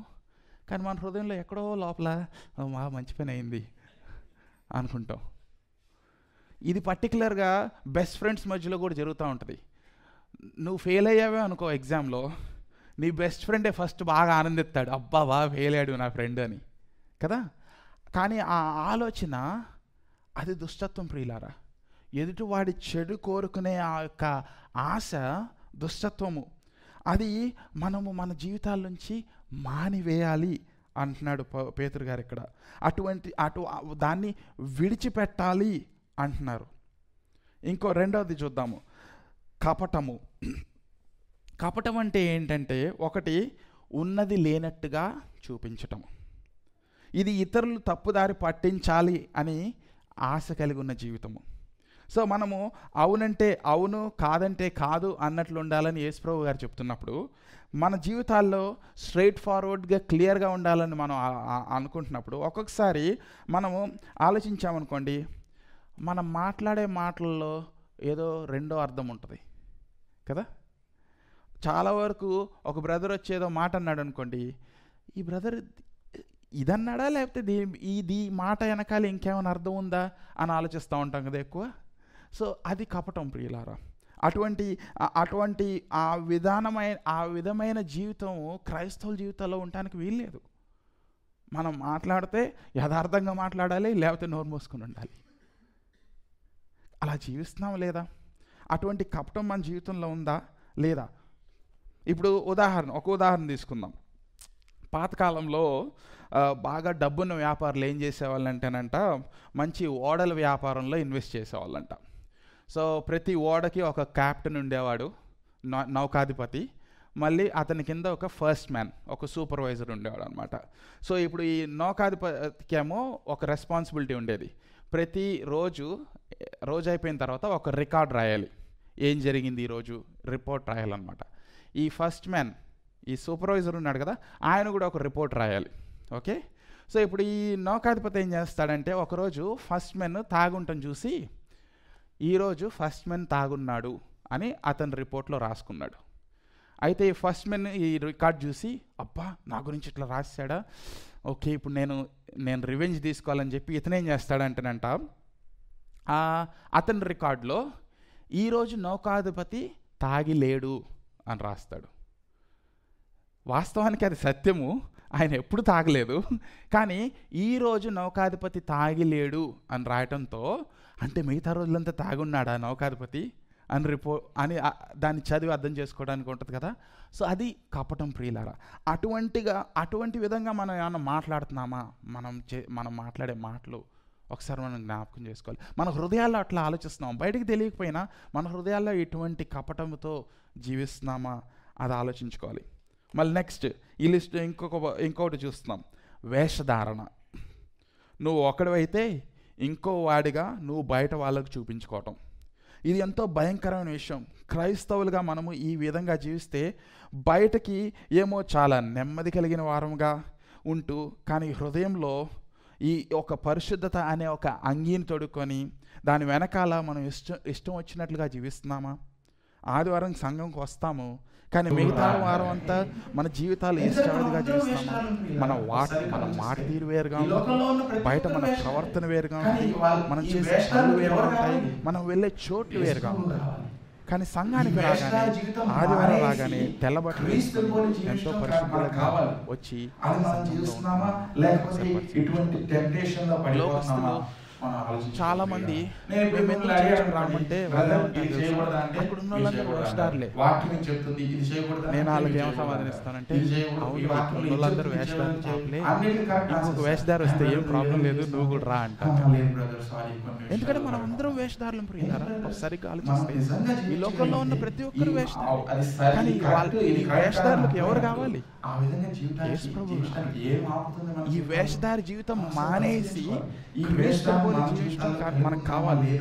కానీ మన హృదయంలో ఎక్కడో లోపల మంచి పని అయింది అనుకుంటాం. ఇది పర్టికులర్గా బెస్ట్ ఫ్రెండ్స్ మధ్యలో కూడా జరుగుతూ ఉంటుంది. నువ్వు ఫెయిల్ అయ్యావే అనుకో ఎగ్జామ్లో, నీ బెస్ట్ ఫ్రెండే ఫస్ట్ బాగా ఆనందిస్తాడు, అబ్బా బాగా ఫెయిల్ అయ్యాడు నా ఫ్రెండ్ అని కదా. కానీ ఆ ఆలోచన అది దుష్టత్వం ప్రియులారా. ఎదుటివాడి చెడు కోరుకునే ఆ యొక్క ఆశ దుష్టత్వము. అది మనము మన జీవితాల నుంచి మానివేయాలి అంటున్నాడు పేతురు గారు ఇక్కడ. దాన్ని విడిచిపెట్టాలి అంటున్నారు. ఇంకో రెండవది చూద్దాము, కపటము. కపటం అంటే ఏంటంటే, ఒకటి ఉన్నది లేనట్టుగా చూపించటం. ఇది ఇతరులు తప్పుదారి పట్టించాలి అని ఆశ కలిగి ఉన్న జీవితము. సో మనము అవునంటే అవును, కాదంటే కాదు అన్నట్లు ఉండాలని యేసుప్రభు గారు చెప్తున్నప్పుడు, మన జీవితాల్లో స్ట్రైట్ ఫార్వర్డ్గా క్లియర్గా ఉండాలని మనం అనుకుంటున్నప్పుడు, ఒక్కొక్కసారి మనము ఆలోచించామనుకోండి, మనం మాట్లాడే మాటల్లో ఏదో రెండో అర్థం ఉంటుంది కదా. చాలా వరకు ఒక బ్రదర్ వచ్చి ఏదో మాట అన్నాడు అనుకోండి, ఈ బ్రదర్ ఇదన్నాడా లేకపోతే ఈ మాట వెనకాల ఇంకేమైనా అర్థం ఉందా అని ఆలోచిస్తూ ఉంటాం కదా ఎక్కువ. సో అది కపటం ప్రియులారా. అటువంటి ఆ విధమైన జీవితం క్రైస్తవుల జీవితంలో ఉండటానికి వీల్లేదు. మనం మాట్లాడితే యథార్థంగా మాట్లాడాలి, లేకపోతే నోరు మూసుకుని ఉండాలి. అలా జీవిస్తున్నాం లేదా? అటువంటి కపటం మన జీవితంలో ఉందా లేదా? ఇప్పుడు ఒక ఉదాహరణ తీసుకుందాం. పాతకాలంలో బాగా డబ్బున్న వ్యాపారులు ఏం చేసేవాళ్ళంటేనంట, మంచి ఓడల వ్యాపారంలో ఇన్వెస్ట్ చేసేవాళ్ళంట. సో ప్రతి ఓడకి ఒక క్యాప్టెన్ ఉండేవాడు, నౌకాధిపతి. మళ్ళీ అతని కింద ఒక ఫస్ట్ మ్యాన్, ఒక సూపర్వైజర్ ఉండేవాడు అనమాట. సో ఇప్పుడు ఈ నౌకాధిపతికేమో ఒక రెస్పాన్సిబిలిటీ ఉండేది. ప్రతి రోజు అయిపోయిన తర్వాత ఒక రికార్డ్ రాయాలి, ఏం జరిగింది ఈరోజు రిపోర్ట్ రాయాలన్నమాట. ఈ ఫస్ట్ మ్యాన్, ఈ సూపర్వైజర్ ఉన్నాడు కదా, ఆయన కూడా ఒక రిపోర్ట్ రాయాలి. ఓకే, సో ఇప్పుడు ఈ నౌకాధిపతి ఏం చేస్తాడంటే, ఒకరోజు ఫస్ట్ మెన్ తాగుంటం చూసి, ఈరోజు ఫస్ట్ మెన్ తాగున్నాడు అని అతని రిపోర్ట్లో రాసుకున్నాడు. అయితే ఈ ఫస్ట్ మెన్ ఈ రికార్డ్ చూసి, అబ్బా నా గురించి ఇట్లా రాశాడా, ఓకే ఇప్పుడు నేను రివెంజ్ తీసుకోవాలని చెప్పి ఇతనేం చేస్తాడంటేనంట, అతని రికార్డులో ఈరోజు నౌకాధిపతి తాగి లేడు అని రాస్తాడు. వాస్తవానికి అది సత్యము, ఆయన ఎప్పుడు తాగలేదు. కానీ ఈరోజు నౌకాధిపతి తాగి లేడు అని రాయటంతో, అంటే మిగతా రోజులంతా తాగున్నాడా నౌకాధిపతి అని దాన్ని చదివి అర్థం చేసుకోవడానికి ఉంటుంది కదా. సో అది కపటం ప్రియులారా. అటువంటి విధంగా మనం ఏమన్నా మాట్లాడుతున్నామా? మనం మాట్లాడే మాటలు ఒకసారి మనం జ్ఞాపకం చేసుకోవాలి. మన హృదయాల్లో అట్లా ఆలోచిస్తున్నాం, బయటికి తెలియకపోయినా మన హృదయాల్లో ఎటువంటి కపటంతో జీవిస్తున్నామా అది ఆలోచించుకోవాలి. మళ్ళీ నెక్స్ట్ ఈ లిస్ట్ ఇంకొకటి చూస్తున్నాం, వేషధారణ. నువ్వు ఒకడివైతే ఇంకో వాడిగా నువ్వు బయట వాళ్ళకు చూపించుకోవటం. ఇది ఎంతో భయంకరమైన విషయం. క్రైస్తవులుగా మనము ఈ విధంగా జీవిస్తే బయటకి ఏమో చాలా నెమ్మది కలిగిన వారంగా ఉంటూ, కానీ హృదయంలో ఈ ఒక పరిశుద్ధత అనే ఒక అంగీని తొడుక్కొని దాని వెనకాల మనం ఇష్టం వచ్చినట్లుగా జీవిస్తున్నామా ఆదివారం సంఘంకి వస్తాము, కానీ మిగతా వారం అంతా మన జీవితాలు ఇష్టంగా జీవిస్తాము. మన మాట తీరు వేరుగా ఉంటుంది, బయట మన ప్రవర్తన వేరుగా ఉంటుంది, మనం చేసే పనులు వేరుగా ఉంటాయి, మనం వెళ్ళే చోట్లు వేరుగా ఉంటాయి. కానీ సంఘానికి రాగానే, ఆదివారం రాగానే తెల్లబట్టలు వేసుకొని ఎంతో పరిశుభ్రంగా వచ్చి లోకస్తులు చాలా మంది మేము ఎందుకు చర్చకు రామంటే అక్కడ ఉన్న వాళ్ళందరూ వేషధారులే. నేను వాళ్ళకి ఏం సమాధానం ఇస్తానంటే, అవును అక్కడ ఉన్న వాళ్ళందరూ వేషధారులు చాపలే, ఇంకొక వేషధారు వస్తే ఏం ప్రాబ్లం లేదు, నువ్వు కూడా రా అంటాను. ఎందుకంటే మనం అందరం వేషధారులు ప్రియులారా. సరిగ్గా ఆలోచిస్తే ఈ లోకంలో ఉన్న ప్రతి ఒక్కరు వేషధారు. కానీ ఈ వేషధారులకు ఎవరు కావాలి? ఈ వేషధారి జీవితం మానేసి జీవితం మనకు కావాలి.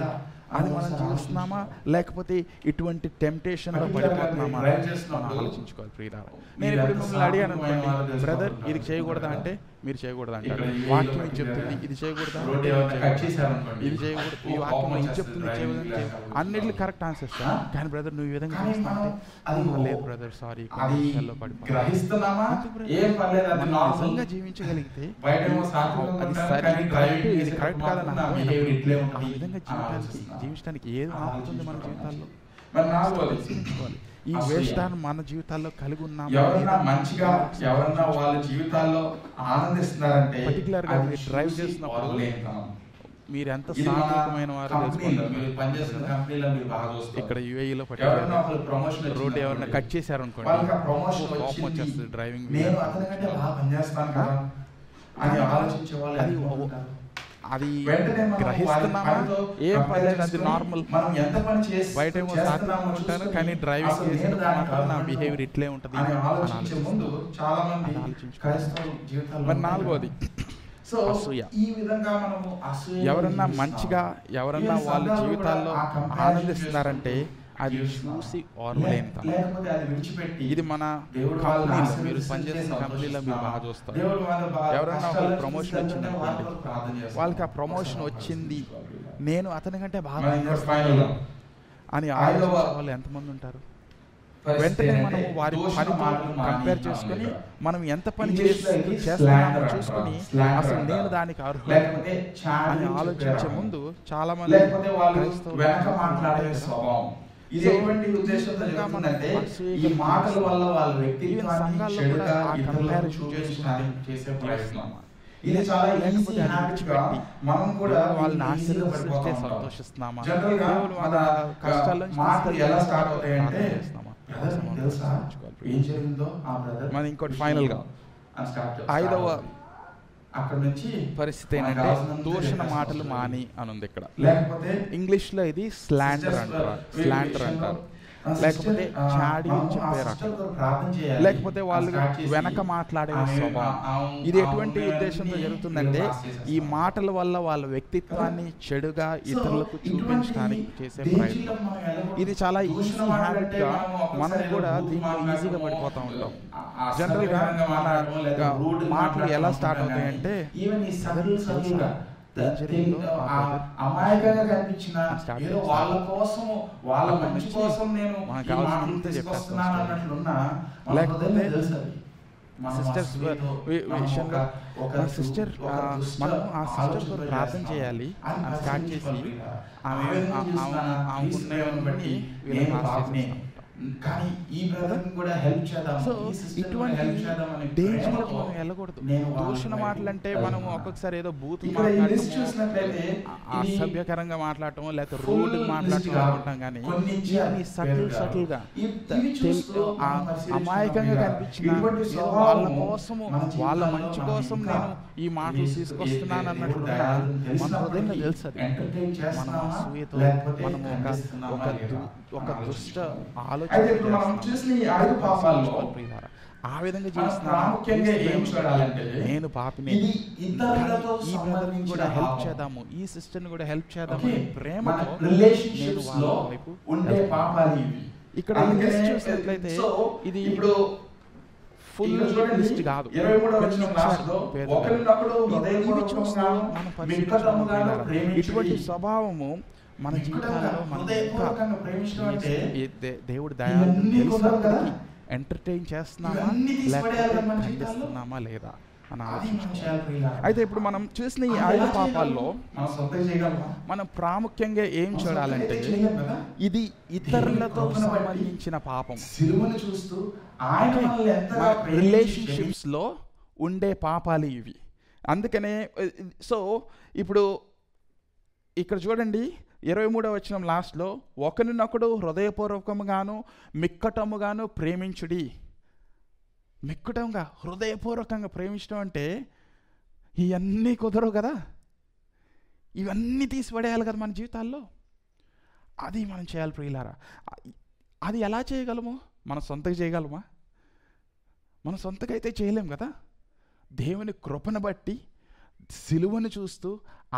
అది మనం జీవిస్తున్నామా, లేకపోతే ఇటువంటి టెంప్టేషన్లో పడిపోతున్నామా ఆలోచించుకోవాలి ప్రియులారా. నేను ఇప్పుడు మిమ్మల్ని అడిగాను అనుకోండి, బ్రదర్ ఇది చేయకూడదా అంటే మీరు చేయకూడదు అంటారు. వాక్యం ఇది చెప్తుంది ఇది చేయకూడదా, ఇది చేయకూడదు, ఈ వాక్యం ఇది చెప్తుంది చేయకూడదు, అన్నిటికీ కరెక్ట్ ఆన్సర్ ఇస్తాను. కానీ బ్రదర్ నువ్వు ఈ విధంగా చేస్తానంటే లేదు బ్రదర్ సారీ విషయాల్లో నిజంగా జీవించగలిగితే అది సరే కరెక్ట్, ఇది కరెక్ట్ కాదని ఆ విధంగా జీవించడానికి ఏది ఆపుతుంది మన జీవితాల్లో పరిశీలించుకోవాలి. ఈ వేషధారణ మన జీవితాల్లో కలిగి ఉన్నాము. మంచిగా ఎవరన్నా వాళ్ళ జీవితాల్లో ఆనందిస్తున్నారంటే పర్టికులర్ గా మీరు డ్రైవ్ చేసినప్పుడు మీరు ఎంత సాంఘికమైన వారు ఇక్కడ యుఏఈలో పర్టికులర్ రోడ్ ఎవరైనా కట్ చేశారు అనుకోండి, కోపం వచ్చేస్తుంది డ్రైవింగ్. అది గ్రహిస్తున్నామా ఏం పర్లేదు, అది నార్మల్. బయట ఏమో సాధారణంగా ఉంటాను, కానీ డ్రైవింగ్ చేసినప్పుడు మాత్రం నా బిహేవియర్ ఇట్లే ఉంటుంది అని ఆలోచించుకోవాలి. మరి నాలుగోది అసూయ. ఎవరన్నా మంచిగా ఎవరన్నా వాళ్ళ జీవితాల్లో ఆనందిస్తున్నారంటే అది చూసి ఓర్వలేనితనం. ఇది మన కంపెనీలో మీరు పనిచేస్తున్న కంపెనీలో మీరు బాగా చూస్తారు. ఎవరైనా ఒక ప్రమోషన్ వచ్చింది అనుకోండి, వాళ్ళకి ఆ ప్రమోషన్ వచ్చింది నేను అతని కంటే బాగా అని ఆలోచించే వాళ్ళు ఎంతమంది ఉంటారు? వెంటనే మనం వారి పనితో కంపేర్ చేసుకొని మనం ఎంత పని చేస్తున్నామో చూసుకొని అసలు నేను దానికి అర్హులని అని ఆలోచించే ముందు చాలా మంది సంఘాల్లో కూడా ఆ కంపారిజన్ ఇది చాలా ఈజీ హ్యాబిట్ పెట్టి మనం కూడా వాళ్ళని ఆశీర్వదిస్తే సంతోషిస్తున్నామా, దేవుడు వాళ్ళ కష్టాల నుంచి ఎలా స్టార్ట్ అవుతాయంటే ఏం జరిగిందో ఆ బ్రదర్. మన ఇంకోటి ఫైనల్ గా 5వ అక్కడ నుంచి పరిస్థితి ఏంటంటే దూషణ మాటలు మాని అని ఉంది ఇక్కడ. లేకపోతే ఇంగ్లీష్ లో ఇది స్లాండర్ అంటారు, లేకపోతే చాడి చెప్పారు, లేకపోతే వాళ్ళు వెనక మాట్లాడే స్వభావం. ఇది ఎటువంటి ఉద్దేశంతో జరుగుతుందంటే ఈ మాటల వల్ల వాళ్ళ వ్యక్తిత్వాన్ని చెడుగా ఇతరులకు చూపించడానికి చేసే ప్రయత్నం. ఇది చాలా ఈజీ హ్యాబిట్ గా మనం కూడా దీంట్లో ఈజీగా పడిపోతూ ఉంటాం. జనరల్ గా మన మాటలు ఎలా స్టార్ట్ అవుతాయంటే అమాయకంగా కనిపించిన వాళ్ళ కోసం వాళ్ళ మంచి కోసం నేను కావాల్సినంత చెప్పేస్తున్నాను అన్నట్లున్నా, లేకపోతే సిస్టర్స్ విషయంలో ఒక సిస్టర్ మనం ఆ సిస్టర్ తో ప్రార్థన చేయాలి అని స్టార్ట్ చేసి ఆమె ఉన్నవన్నీ కానీ ఈ బ్రదర్ని కూడా హెల్ప్ చేద్దాం. సో ఇటువంటి డేంజర్ మనం వెళ్ళకూడదు. దూషణ మాటలంటే మనం ఒక్కొక్కసారి ఏదో బూత్ మాట్లాడటం, అసభ్యకరంగా మాట్లాడటం, లేకపోతే రూడ్ మాట్లాడటం అనుకుంటాం. కానీ సటిల్ గా అమాయకంగా కనిపించిన వాళ్ళ కోసము వాళ్ళ మంచి కోసం నేను ఈ మాటలు తీసుకొస్తున్నాను అన్నట్లుగా మన హృదయంలో తెలుసు. మన అసూయతో మనము ఒక దుష్ట ఆలోచన ఆ విధంగా జీవిస్తున్నాను. నేను పాపిని, ఈ బ్రదర్ని కూడా హెల్ప్ చేద్దాము, ఈ సిస్టర్ని కూడా హెల్ప్ చేద్దాము ప్రేమతో నేను వాళ్ళ వైపు. ఇక్కడ లిస్ట్ చూసినట్లయితే ఇది ఫుల్ లిస్ట్ కాదు, ఇవి చూస్తూ మనం పరిశీలించాలి. ఇటువంటి స్వభావము మన జీవితాల్లో మనం హృదయపూర్వకంగా ప్రేమించడం అంటే దేవుడి దయాలను ఇవన్నీ కుదరదు కదా. ఎంటర్టైన్ చేస్తున్నామా ఇవన్నీ తీసి లేకపోతే పడేయాలి కదా మన ఖండిస్తున్నామా లేదా అని అది మనం ఆలోచించుకోవాలి. చేయాలి ప్రియులారా. అయితే ఇప్పుడు మనం చూసిన ఈ అది 5 ఎలా పాపాల్లో చేయగలం? మనం సొంతంగా చేయగలమా? మనం ప్రాముఖ్యంగా ఏం మనం చూడాలంటే సొంతంగా చేయలేం కదా. ఇది ఇతరులతో దేవుని కృపను బట్టి సంబంధించిన పాపం. సిలువను చూస్తూ ఆయన మనల్ని ఎంతగా ప్రేమించి రిలేషన్షిప్స్ లో ఉండే పాపాలు ఇవి. అందుకనే సో ఇప్పుడు ఇక్కడ చూడండి 23వ వచనం లాస్ట్లో, ఒకరినొకడు హృదయపూర్వకముగాను మిక్కటముగాను ప్రేమించుడి. మిక్కటంగా హృదయపూర్వకంగా ప్రేమించడం అంటే ఇవన్నీ కుదరవు కదా, ఇవన్నీ తీసిపడేయాలి కదా మన జీవితాల్లో. అది మనం చేయాలి ప్రియులారా. అది ఎలా చేయగలము? మన సొంతగా చేయగలమా? మన సొంతగా అయితే చేయలేం కదా. దేవుని కృపను బట్టి సిలువను చూస్తూ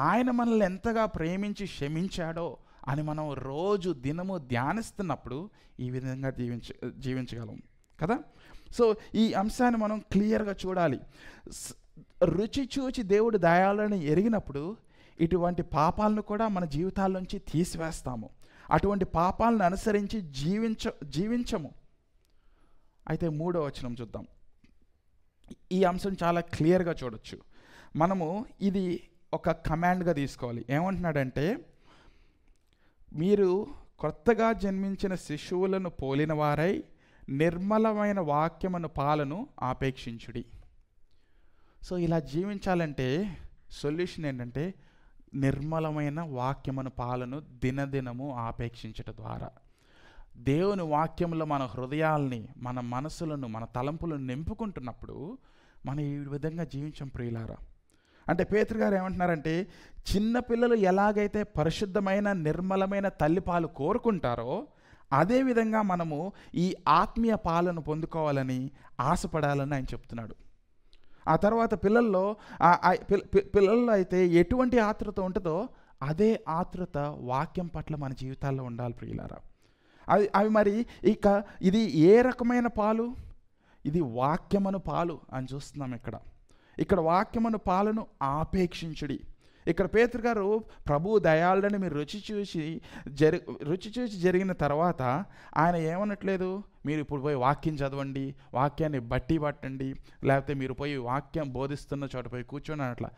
ఆయన మనల్ని ఎంతగా ప్రేమించి క్షమించాడో అని మనం రోజు దినము ధ్యానిస్తున్నప్పుడు ఈ విధంగా జీవించగలం కదా. సో ఈ అంశాన్ని మనం క్లియర్గా చూడాలి. రుచి చూచి దేవుడు దయాలను ఎరిగినప్పుడు ఇటువంటి పాపాలను కూడా మన జీవితాల నుంచి తీసివేస్తాము. అటువంటి పాపాలను అనుసరించి జీవించము. అయితే 3వ వచనం చూద్దాం. ఈ అంశం చాలా క్లియర్గా చూడొచ్చు. మనము ఇది ఒక కమాండ్గా తీసుకోవాలి. ఏమంటున్నాడంటే, మీరు కొత్తగా జన్మించిన శిశువులను పోలిన వారై నిర్మలమైన వాక్యమును పాలను ఆపేక్షించుడి. సో ఇలా జీవించాలంటే సొల్యూషన్ ఏంటంటే నిర్మలమైన వాక్యమును పాలను దినదినము ఆపేక్షించట ద్వారా దేవుని వాక్యంలో మన హృదయాల్ని, మన మనసులను, మన తలంపులను నింపుకుంటున్నప్పుడు మనం ఈ విధంగా జీవించం ప్రియులారా. అంటే పేతురు గారు ఏమంటున్నారంటే, చిన్నపిల్లలు ఎలాగైతే పరిశుద్ధమైన నిర్మలమైన తల్లిపాలు కోరుకుంటారో అదేవిధంగా మనము ఈ ఆత్మీయ పాలను పొందుకోవాలని ఆశపడాలని ఆయన చెప్తున్నాడు. ఆ తర్వాత పిల్లల్లో అయితే ఎటువంటి ఆతృత ఉంటుందో అదే ఆతృత వాక్యం పట్ల మన జీవితాల్లో ఉండాలి ప్రియులారా. అవి మరి ఇక ఇది ఏ రకమైన పాలు? ఇది వాక్యమును పాలు అని చూస్తున్నాం. ఇక్కడ వాక్యమును పాలను ఆపేక్షించుడి. ఇక్కడ పేతురు గారు ప్రభు దయాళుడని మీరు రుచి చూసి జరిగిన తర్వాత ఆయన ఏమనట్లేదు, మీరు ఇప్పుడు పోయి వాక్యం చదవండి, వాక్యాన్ని బట్టి పట్టండి, లేకపోతే మీరు పోయి వాక్యం బోధిస్తున్న చోట పోయి కూర్చొని అట్లా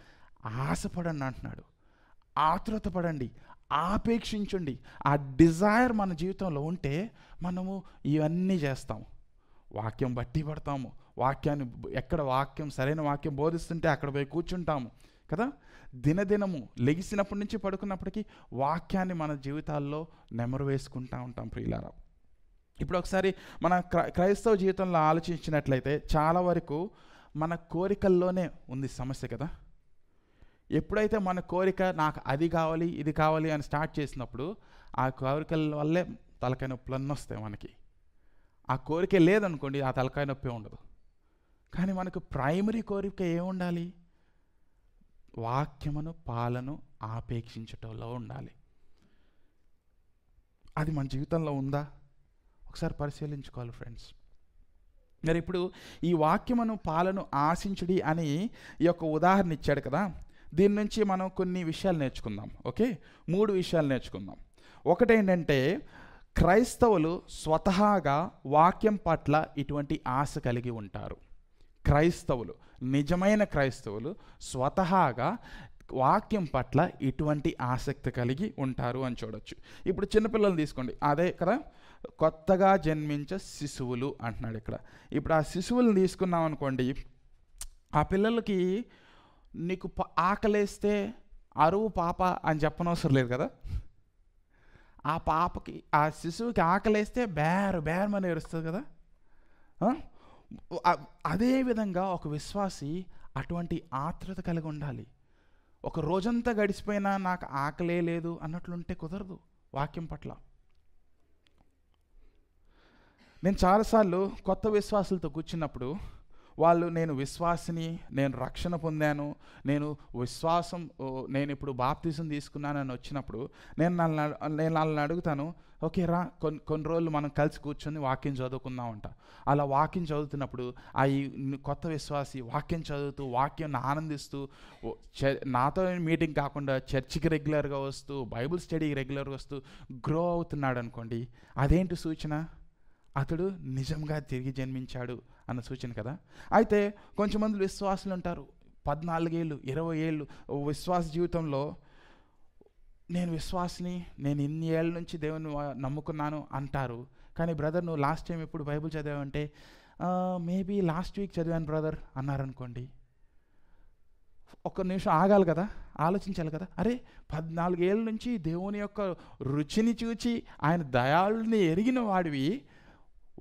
ఆశపడండి అంటున్నాడు. ఆతృత పడండి, ఆపేక్షించండి. ఆ డిజైర్ మన జీవితంలో ఉంటే మనము ఇవన్నీ చేస్తాము. వాక్యం బట్టి పడతాము, వాక్యాన్ని ఎక్కడ వాక్యం సరైన వాక్యం బోధిస్తుంటే అక్కడ పోయి కూర్చుంటాము కదా. దినదినము లెగిసినప్పటి నుంచి పడుకున్నప్పటికీ వాక్యాన్ని మన జీవితాల్లో నెమరు వేసుకుంటూ ఉంటాం ప్రియులారా. ఇప్పుడు ఒకసారి మన క్రైస్తవ జీవితంలో ఆలోచించినట్లయితే చాలా వరకు మన కోరికల్లోనే ఉంది సమస్య కదా. ఎప్పుడైతే మన కోరిక నాకు అది కావాలి ఇది కావాలి అని స్టార్ట్ చేసినప్పుడు ఆ కోరికల వల్లే తలకాయ నొప్పులన్నీ వస్తాయి మనకి. ఆ కోరిక లేదనుకోండి, ఆ తలకాయ నొప్పి ఉండదు. కానీ మనకు ప్రైమరీ కోరిక ఏముండాలి? వాక్యమును పాలను ఆపేక్షించటంలో ఉండాలి. అది మన జీవితంలో ఉందా? ఒకసారి పరిశీలించుకోవాలి ఫ్రెండ్స్. మరి ఇప్పుడు ఈ వాక్యమును పాలను ఆశించుడి అని ఈ యొక్క ఉదాహరణ ఇచ్చాడు కదా. దీని నుంచి మనం కొన్ని విషయాలు నేర్చుకుందాం. ఓకే, 3 విషయాలు నేర్చుకుందాం. ఒకటేంటంటే, క్రైస్తవులు స్వతహాగా వాక్యం పట్ల ఇటువంటి ఆశ కలిగి ఉంటారు. క్రైస్తవులు, నిజమైన క్రైస్తవులు స్వతహాగా వాక్యం పట్ల ఇటువంటి ఆసక్తి కలిగి ఉంటారు అని చూడొచ్చు. ఇప్పుడు చిన్నపిల్లలు తీసుకోండి, అదే కదా కొత్తగా జన్మించే శిశువులు అంటున్నాడు ఇక్కడ. ఇప్పుడు ఆ శిశువులను తీసుకున్నాం అనుకోండి, ఆ పిల్లలకి నీకు ఆకలేస్తే అరువు పాప అని చెప్పనవసరం లేదు కదా. ఆ పాపకి, ఆ శిశువుకి ఆకలేస్తే బేరమని ఏడుస్తుంది కదా. అదేవిధంగా ఒక విశ్వాసి అటువంటి ఆత్రుత కలిగి ఉండాలి. ఒక రోజంతా గడిచిపోయినా నాకు ఆకలే లేదు అన్నట్లుంటే కుదరదు వాక్యం పట్ల. నేను చాలాసార్లు కొత్త విశ్వాసులతో కూర్చున్నప్పుడు వాళ్ళు నేను విశ్వాసిని, నేను రక్షణ పొందాను, నేను ఇప్పుడు బాప్తిజం తీసుకున్నానని వచ్చినప్పుడు నేను వాళ్ళని అడుగుతాను, ఓకే రా కొన్ని రోజులు మనం కలిసి కూర్చొని వాక్యం చదువుకుందామంట. అలా వాక్యం చదువుతున్నప్పుడు ఈ కొత్త విశ్వాసి వాక్యం చదువుతూ వాక్యాన్ని ఆనందిస్తూ నాతో మీటింగ్ కాకుండా చర్చికి రెగ్యులర్గా వస్తూ బైబిల్ స్టడీకి రెగ్యులర్గా వస్తూ గ్రో అవుతున్నాడు అనుకోండి, అదేంటి సూచన? అతడు నిజంగా తిరిగి జన్మించాడు అన్న సూచన కదా. అయితే కొంచెం మంది విశ్వాసులు ఉంటారు, 14 ఏళ్ళు 20 ఏళ్ళు విశ్వాస జీవితంలో నేను విశ్వాసిని, నేను ఇన్ని ఏళ్ళ నుంచి దేవుని నమ్ముకున్నాను అంటారు. కానీ బ్రదర్ నువ్వు లాస్ట్ టైం ఎప్పుడు బైబిల్ చదివావంటే మేబీ లాస్ట్ వీక్ చదివాను బ్రదర్ అన్నారనుకోండి, ఒక్క నిమిషం ఆగాలి కదా, ఆలోచించాలి కదా. అరే 14 ఏళ్ళ నుంచి దేవుని యొక్క రుచిని చూచి ఆయన దయాళుని ఎరిగిన వాడివి,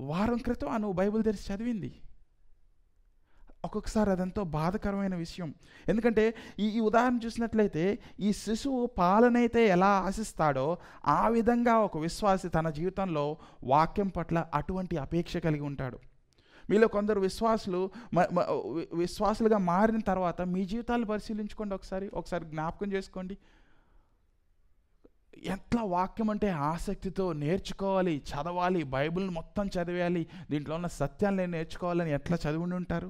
వారం క్రితం నువ్వు బైబిల్ తెరిచి చదివింది. ఒక్కొక్కసారి అదంతా బాధకరమైన విషయం. ఎందుకంటే ఈ ఉదాహరణ చూసినట్లయితే ఈ శిశువు పాలనైతే ఎలా ఆశిస్తాడో ఆ విధంగా ఒక విశ్వాసి తన జీవితంలో వాక్యం పట్ల అటువంటి అపేక్ష కలిగి ఉంటాడు. మీలో కొందరు విశ్వాసులుగా మారిన తర్వాత మీ జీవితాలను పరిశీలించుకోండి, ఒకసారి జ్ఞాపకం చేసుకోండి. ఎట్లా వాక్యం అంటే ఆసక్తితో నేర్చుకోవాలి, చదవాలి, బైబిల్ని మొత్తం చదివేయాలి, దీంట్లో ఉన్న సత్యాలను నేర్చుకోవాలని ఎట్లా చదివి ఉంటారు.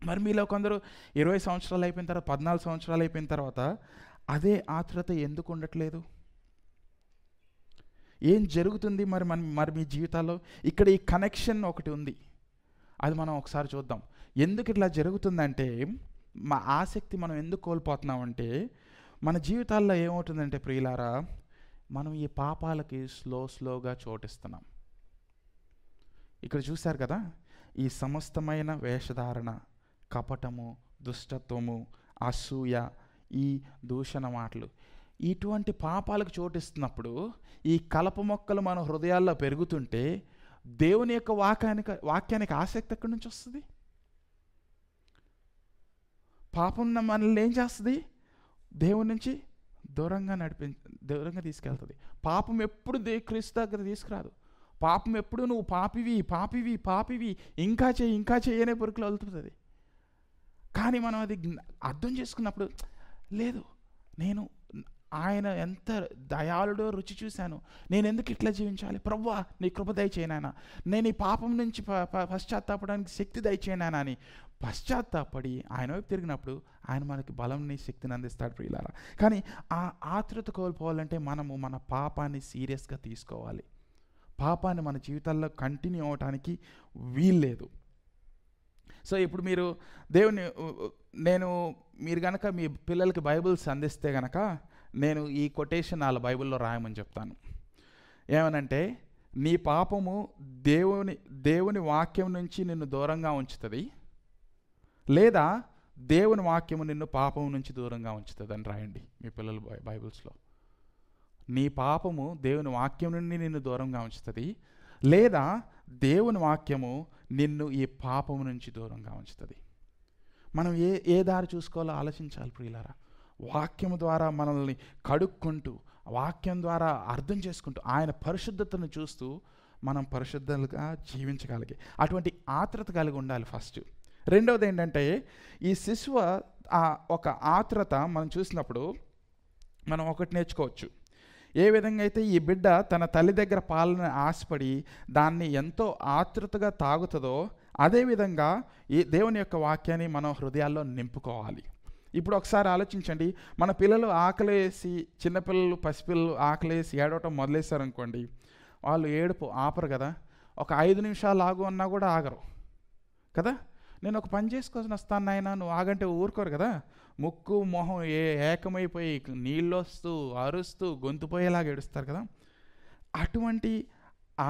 మరి మీలో కొందరు 20 సంవత్సరాలు అయిపోయిన తర్వాత 14 సంవత్సరాలు అయిపోయిన తర్వాత అదే ఆత్రుత ఎందుకు ఉండట్లేదు? ఏం జరుగుతుంది మరి మీ జీవితాల్లో? ఇక్కడ ఈ కనెక్షన్ ఒకటి ఉంది, అది మనం ఒకసారి చూద్దాం. ఎందుకు ఇట్లా జరుగుతుందంటే మా ఆసక్తి మనం ఎందుకు కోల్పోతున్నామంటే మన జీవితాల్లో ఏమవుతుందంటే ప్రియులారా, మనం ఈ పాపాలకి స్లోగా చోటిస్తున్నాం. ఇక్కడ చూశారు కదా, ఈ సమస్తమైన వేషధారణ, కపటము, దుష్టత్వము, అసూయ, ఈ దూషణ మాటలు, ఇటువంటి పాపాలకు చోటిస్తున్నప్పుడు ఈ కలప మొక్కలు మన హృదయాల్లో పెరుగుతుంటే దేవుని యొక్క వాక్యానికి ఆసక్తి ఎక్కడి నుంచి వస్తుంది? పాపం మనల్ని ఏం చేస్తుంది? దేవుని నుంచి దూరంగా తీసుకెళ్తుంది. పాపం ఎప్పుడు క్రీస్తు దగ్గర తీసుకురాదు. పాపం ఎప్పుడు నువ్వు పాపివి ఇంకా చెయ్యి అనే పొరుకులు వెళ్తుంది. కానీ మనం అది అర్థం చేసుకున్నప్పుడు, లేదు నేను ఆయన ఎంత దయాళుడో రుచి చూశాను, నేను ఎందుకు ఇట్లా జీవించాలి? ప్రభువా నీ కృప దయచేయనాయనా, నేను ఈ పాపం నుంచి పశ్చాత్తాపడానికి శక్తి దయచేయనాయనా అని పశ్చాత్తాపడి ఆయన వైపు తిరిగినప్పుడు ఆయన మనకి బలంని శక్తిని అందిస్తాడు ప్రియులారా. కానీ ఆ ఆతృత కోల్పోవాలంటే మనము మన పాపాన్ని సీరియస్గా తీసుకోవాలి. పాపాన్ని మన జీవితాల్లో కంటిన్యూ అవ్వటానికి వీల్లేదు. సో ఇప్పుడు మీరు కనుక మీ పిల్లలకి బైబిల్స్ అందిస్తే కనుక నేను ఈ కొటేషన్ వాళ్ళ బైబిల్లో రాయమని చెప్తాను. ఏమనంటే, నీ పాపము దేవుని వాక్యం నుంచి నిన్ను దూరంగా ఉంచుతుంది, లేదా దేవుని వాక్యము నిన్ను పాపం నుంచి దూరంగా ఉంచుతుంది అని రాయండి మీ పిల్లల బైబిల్స్లో. నీ పాపము దేవుని వాక్యం నుండి నిన్ను దూరంగా ఉంచుతుంది, లేదా దేవుని వాక్యము నిన్ను ఈ పాపము నుంచి దూరంగా ఉంచుతుంది. మనం ఏ దారి చూసుకోవాలో ఆలోచించాలి ప్రియులారా. వాక్యం ద్వారా మనల్ని కడుక్కుంటూ, వాక్యం ద్వారా అర్థం చేసుకుంటూ, ఆయన పరిశుద్ధతను చూస్తూ మనం పరిశుద్ధంగా జీవించగలిగే అటువంటి ఆత్రత కలిగి ఉండాలి ఫస్ట్. రెండవది ఏంటంటే, ఈ శిశువు ఒక ఆత్రత మనం చూసినప్పుడు మనం ఒకటి నేర్చుకోవచ్చు. ఏ విధంగా అయితే ఈ బిడ్డ తన తల్లి దగ్గర పాలన ఆశపడి దాన్ని ఎంతో ఆతృతగా తాగుతుందో, అదేవిధంగా ఈ దేవుని యొక్క వాక్యాన్ని మనం హృదయాల్లో నింపుకోవాలి. ఇప్పుడు ఒకసారి ఆలోచించండి, మన పిల్లలు ఆకలేసి, చిన్నపిల్లలు పసిపిల్లలు ఆకలేసి ఏడవటం మొదలేశారనుకోండి, వాళ్ళు ఏడుపు ఆపరు కదా. ఒక 5 నిమిషాలు ఆగు అన్నా కూడా ఆగరు కదా. నేను ఒక పని చేసుకొని వస్తాను నాయన నువ్వు ఆగంటే ఊరుకోరు కదా. ముక్కు మొహం ఏకమైపోయి నీళ్ళు వస్తూ అరుస్తూ గొంతుపోయేలాగా ఏడుస్తారు కదా. అటువంటి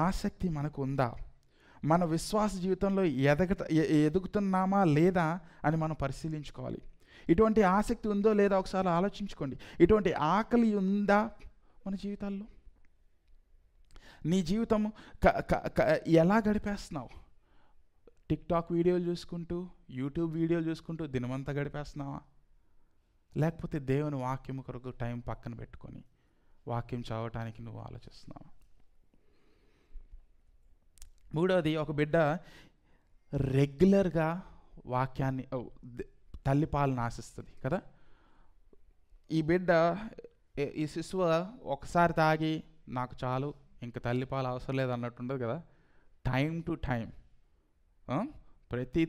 ఆసక్తి మనకు ఉందా? మన విశ్వాస జీవితంలో ఎదుగుతున్నామా లేదా అని మనం పరిశీలించుకోవాలి. ఇటువంటి ఆసక్తి ఉందో లేదా ఒకసారి ఆలోచించుకోండి. ఇటువంటి ఆకలి ఉందా మన జీవితాల్లో? నీ జీవితం ఎలా గడిపేస్తున్నావు? టిక్టాక్ వీడియోలు చూసుకుంటూ, యూట్యూబ్ వీడియోలు చూసుకుంటూ దినమంతా గడిపేస్తున్నావా? లేకపోతే దేవుని వాక్యం కొరకు టైం పక్కన పెట్టుకొని వాక్యం చదవటానికి నువ్వు ఆలోచిస్తున్నావా? మూడవది, ఒక బిడ్డ రెగ్యులర్గా వాక్యాన్ని తల్లి పాలను ఆశిస్తుంది కదా. ఈ బిడ్డ ఈ శిశువు ఒకసారి తాగి నాకు చాలు ఇంక తల్లి పాలు అవసరం లేదు అన్నట్టు ఉండదు కదా. టైం టు టైం ప్రతి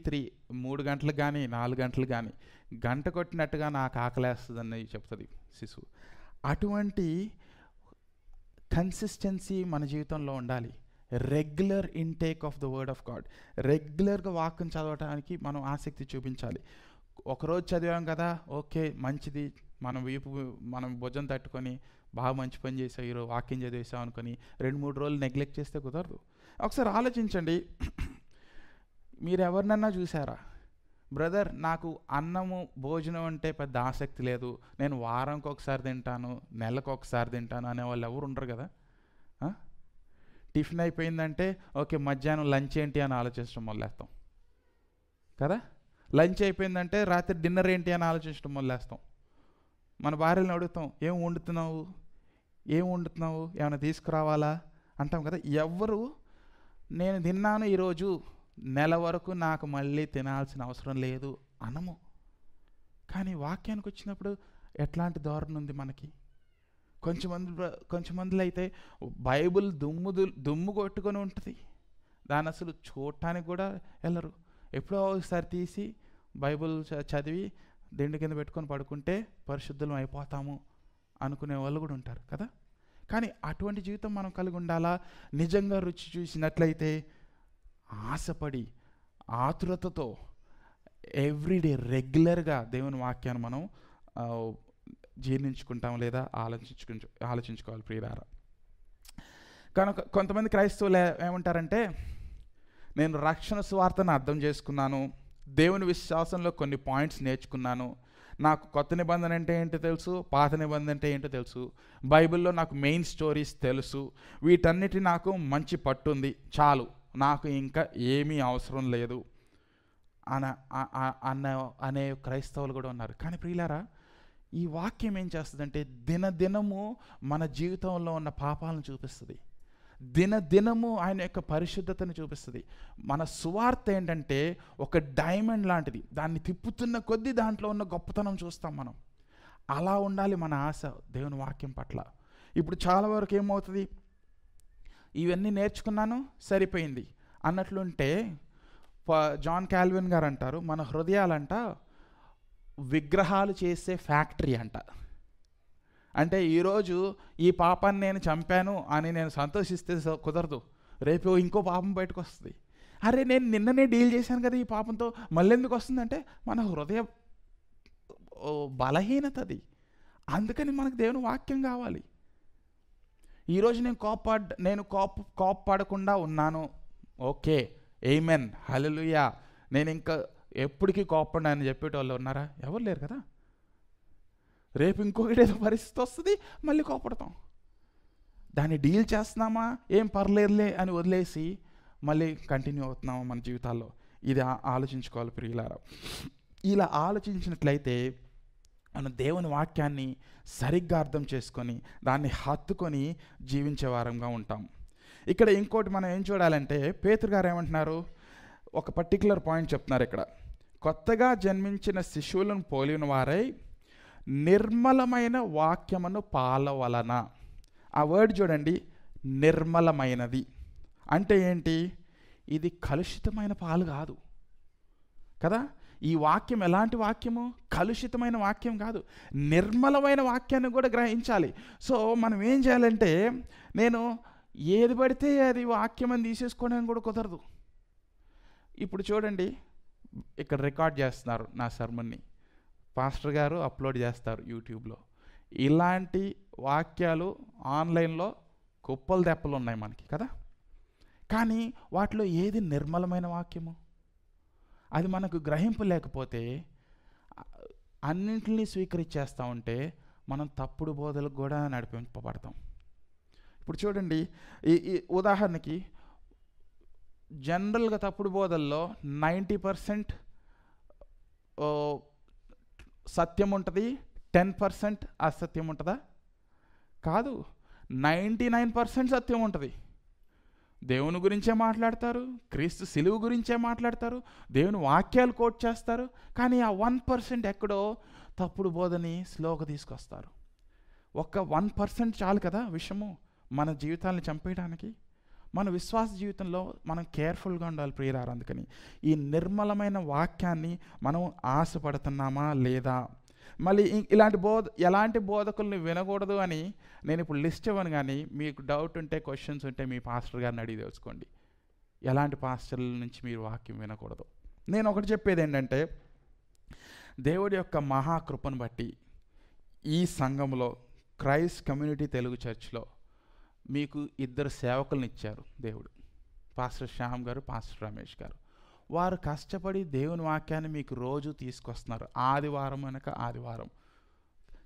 3 గంటలకు కానీ 4 గంటలకు కానీ గంట కొట్టినట్టుగా నాకు ఆకలేస్తుందని చెప్తుంది శిశువు. అటువంటి కన్సిస్టెన్సీ మన జీవితంలో ఉండాలి. Regular intake of the word of God. రెగ్యులర్గా వాక్యం చదవడానికి మనం ఆసక్తి చూపించాలి. ఒకరోజు చదివాం కదా, ఓకే మంచిది, మనం భుజం తట్టుకొని బాగా మంచి పని చేసాం, ఈరోజు వాక్యం చదివేసాం అనుకొని 2-3 రోజులు నెగ్లెక్ట్ చేస్తే కుదరదు. ఒకసారి ఆలోచించండి, మీరు ఎవరినన్నా చూసారా, బ్రదర్ నాకు అన్నము భోజనం అంటే పెద్ద ఆసక్తి లేదు, నేను వారంకి ఒకసారి తింటాను, నెలకు ఒకసారి తింటాను అనేవాళ్ళు ఎవరు ఉండరు కదా. టిఫిన్ అయిపోయిందంటే ఓకే మధ్యాహ్నం లంచ్ ఏంటి అని ఆలోచించడం మొదలేస్తాం కదా. లంచ్ అయిపోయిందంటే రాత్రి డిన్నర్ ఏంటి అని ఆలోచించడం మొదలేస్తాం. మన భార్యలను అడుగుతాం, ఏం వండుతున్నావు, ఏమైనా తీసుకురావాలా అంటాం కదా. ఎవరు నేను తిన్నాను ఈరోజు, నెల వరకు నాకు మళ్ళీ తినాల్సిన అవసరం లేదు అనము. కానీ వాక్యానికి వచ్చినప్పుడు ఎట్లాంటి ధోరణి ఉంది మనకి. కొంచెమందిలో అయితే బైబిల్ దుమ్ము కొట్టుకొని ఉంటుంది, దాన్ని అసలు చూడటానికి కూడా వెళ్ళరు. ఎప్పుడో ఒకసారి తీసి బైబిల్ చదివి దిండు కింద పెట్టుకొని పడుకుంటే పరిశుద్ధులం అయిపోతాము అనుకునే వాళ్ళు కూడా ఉంటారు కదా. కానీ అటువంటి జీవితం మనం కలిగి ఉండాలా. నిజంగా రుచి చూసినట్లయితే ఆశపడి ఆతురతతో ఎవ్రీడే రెగ్యులర్గా దేవుని వాక్యాన్ని మనం జీర్ణించుకుంటాం లేదా ఆలోచించుకోవాలి ప్రియులారా. కనుక కొంతమంది క్రైస్తవులు ఏమంటారంటే, నేను రక్షణ సువార్తను అర్థం చేసుకున్నాను, దేవుని విశ్వాసంలో కొన్ని పాయింట్స్ నేర్చుకున్నాను, నాకు కొత్త నిబంధన అంటే ఏంటో తెలుసు, పాత నిబంధన అంటే ఏంటో తెలుసు, బైబిల్లో నాకు మెయిన్ స్టోరీస్ తెలుసు, వీటన్నిటి నాకు మంచి పట్టుంది, చాలు నాకు ఇంకా ఏమీ అవసరం లేదు అనే క్రైస్తవులు కూడా ఉన్నారు. కానీ ప్రియులారా, ఈ వాక్యం ఏం చేస్తుందంటే దినదినము మన జీవితంలో ఉన్న పాపాలను చూపిస్తుంది, దినదినము ఆయన యొక్క పరిశుద్ధతను చూపిస్తుంది. మన సువార్త ఏంటంటే ఒక డైమండ్ లాంటిది, దాన్ని తిప్పుతున్న కొద్దీ దాంట్లో ఉన్న గొప్పతనం చూస్తాం మనం. అలా ఉండాలి మన ఆశ దేవుని వాక్యం పట్ల. ఇప్పుడు చాలా వరకు ఏమవుతుంది, ఇవన్నీ నేర్చుకున్నాను సరిపోయింది అన్నట్లుంటే, జాన్ కాల్విన్ గారు అంటారు, మన హృదయాలంట విగ్రహాలు చేసే ఫ్యాక్టరీ అంట. అంటే ఈరోజు ఈ పాపాన్ని నేను చంపాను అని నేను సంతోషిస్తే కుదరదు, రేపు ఇంకో పాపం బయటకు వస్తుంది. అరే నేను నిన్ననే డీల్ చేశాను కదా ఈ పాపంతో, మళ్ళీ ఎందుకు వస్తుందంటే మన హృదయ బలహీనత అది. అందుకని మనకు దేవుని వాక్యం కావాలి. ఈరోజు నేను కోప్పడకుండా ఉన్నాను, ఓకే ఆమేన్ హల్లెలూయా, నేను ఇంకా ఎప్పటికీ కోప్పండి అని చెప్పేటోళ్ళు ఉన్నారా? ఎవరు లేరు కదా. రేపు ఇంకొకటి ఏదో పరిస్థితి వస్తుంది, మళ్ళీ కోపడతాం. దాన్ని డీల్ చేస్తున్నామా, ఏం పర్లేదులే అని వదిలేసి మళ్ళీ కంటిన్యూ అవుతున్నామా మన జీవితాల్లో? ఇది ఆలోచించుకోవాలి ప్రియులారా. ఇలా ఆలోచించినట్లయితే మనం దేవుని వాక్యాన్ని సరిగ్గా అర్థం చేసుకొని దాన్ని హత్తుకొని జీవించే వారంగా ఉంటాం. ఇక్కడ ఇంకోటి మనం ఏం చూడాలంటే, పేతురు గారు ఏమంటున్నారు, ఒక పర్టికులర్ పాయింట్ చెప్తున్నారు ఇక్కడ. కొత్తగా జన్మించిన శిశువులను పోలిన వారై నిర్మలమైన వాక్యమును పాల వలన. ఆ వర్డ్ చూడండి, నిర్మలమైనది అంటే ఏంటి? ఇది కలుషితమైన పాలు కాదు కదా. ఈ వాక్యం ఎలాంటి వాక్యము? కలుషితమైన వాక్యం కాదు, నిర్మలమైన వాక్యాన్ని కూడా గ్రహించాలి. సో మనం ఏం చేయాలంటే, నేను ఏది పడితే అది వాక్యం అని తీసేసుకోవడానికి కూడా కుదరదు. ఇప్పుడు చూడండి, ఇక్కడ రికార్డ్ చేస్తున్నారు నా సర్మన్ని, పాస్టర్ గారు అప్లోడ్ చేస్తారు యూట్యూబ్లో. ఇలాంటి వాక్యాలు ఆన్లైన్లో కుప్పలు తెప్పలు ఉన్నాయి మనకి కదా. కానీ వాటిలో ఏది నిర్మలమైన వాక్యము? అది మనకు గ్రహింపు లేకపోతే అన్నింటినీ స్వీకరించేస్తూ ఉంటే మనం తప్పుడు బోధలకు కూడా నడిపింపబడతాం. ఇప్పుడు చూడండి, ఈ ఉదాహరణకి జనరల్గా తప్పుడు బోధల్లో 90% సత్యం ఉంటుంది, 10% అసత్యం ఉంటుందా? కాదు, 99% సత్యం ఉంటుంది, దేవుని గురించే మాట్లాడతారు, క్రీస్తు సిలువు గురించే మాట్లాడతారు, దేవుని వాక్యాలు కోట్ చేస్తారు. కానీ ఆ 1% ఎక్కడో తప్పుడు బోధని స్లోగా తీసుకొస్తారు. ఒక్క 1% చాలు కదా విషయము మన జీవితాలను చంపేయడానికి. మన విశ్వాస జీవితంలో మనం కేర్ఫుల్గా ఉండాలి ప్రియులారా. అందుకని ఈ నిర్మలమైన వాక్యాన్ని మనం ఆశపడుతున్నామా లేదా? మళ్ళీ ఎలాంటి బోధకుల్ని వినకూడదు అని నేను ఇప్పుడు లిస్ట్ ఇవ్వను, కానీ మీకు డౌట్ ఉంటే, క్వశ్చన్స్ ఉంటే మీ పాస్టర్ గారిని అడిగి తెలుసుకోండి. ఎలాంటి పాస్టర్ల నుంచి మీరు వాక్యం వినకూడదు. నేను ఒకటి చెప్పేది ఏంటంటే, దేవుడి యొక్క మహాకృపను బట్టి ఈ సంఘంలో క్రైస్ట్ కమ్యూనిటీ తెలుగు చర్చ్లో మీకు 2 సేవకులను ఇచ్చారు దేవుడు. పాస్టర్ శ్యామ్ గారు, పాస్టర్ రమేష్ గారు. వారు కష్టపడి దేవుని వాక్యాన్ని మీకు రోజు తీసుకొస్తున్నారు. ఆదివారం అనక ఆదివారం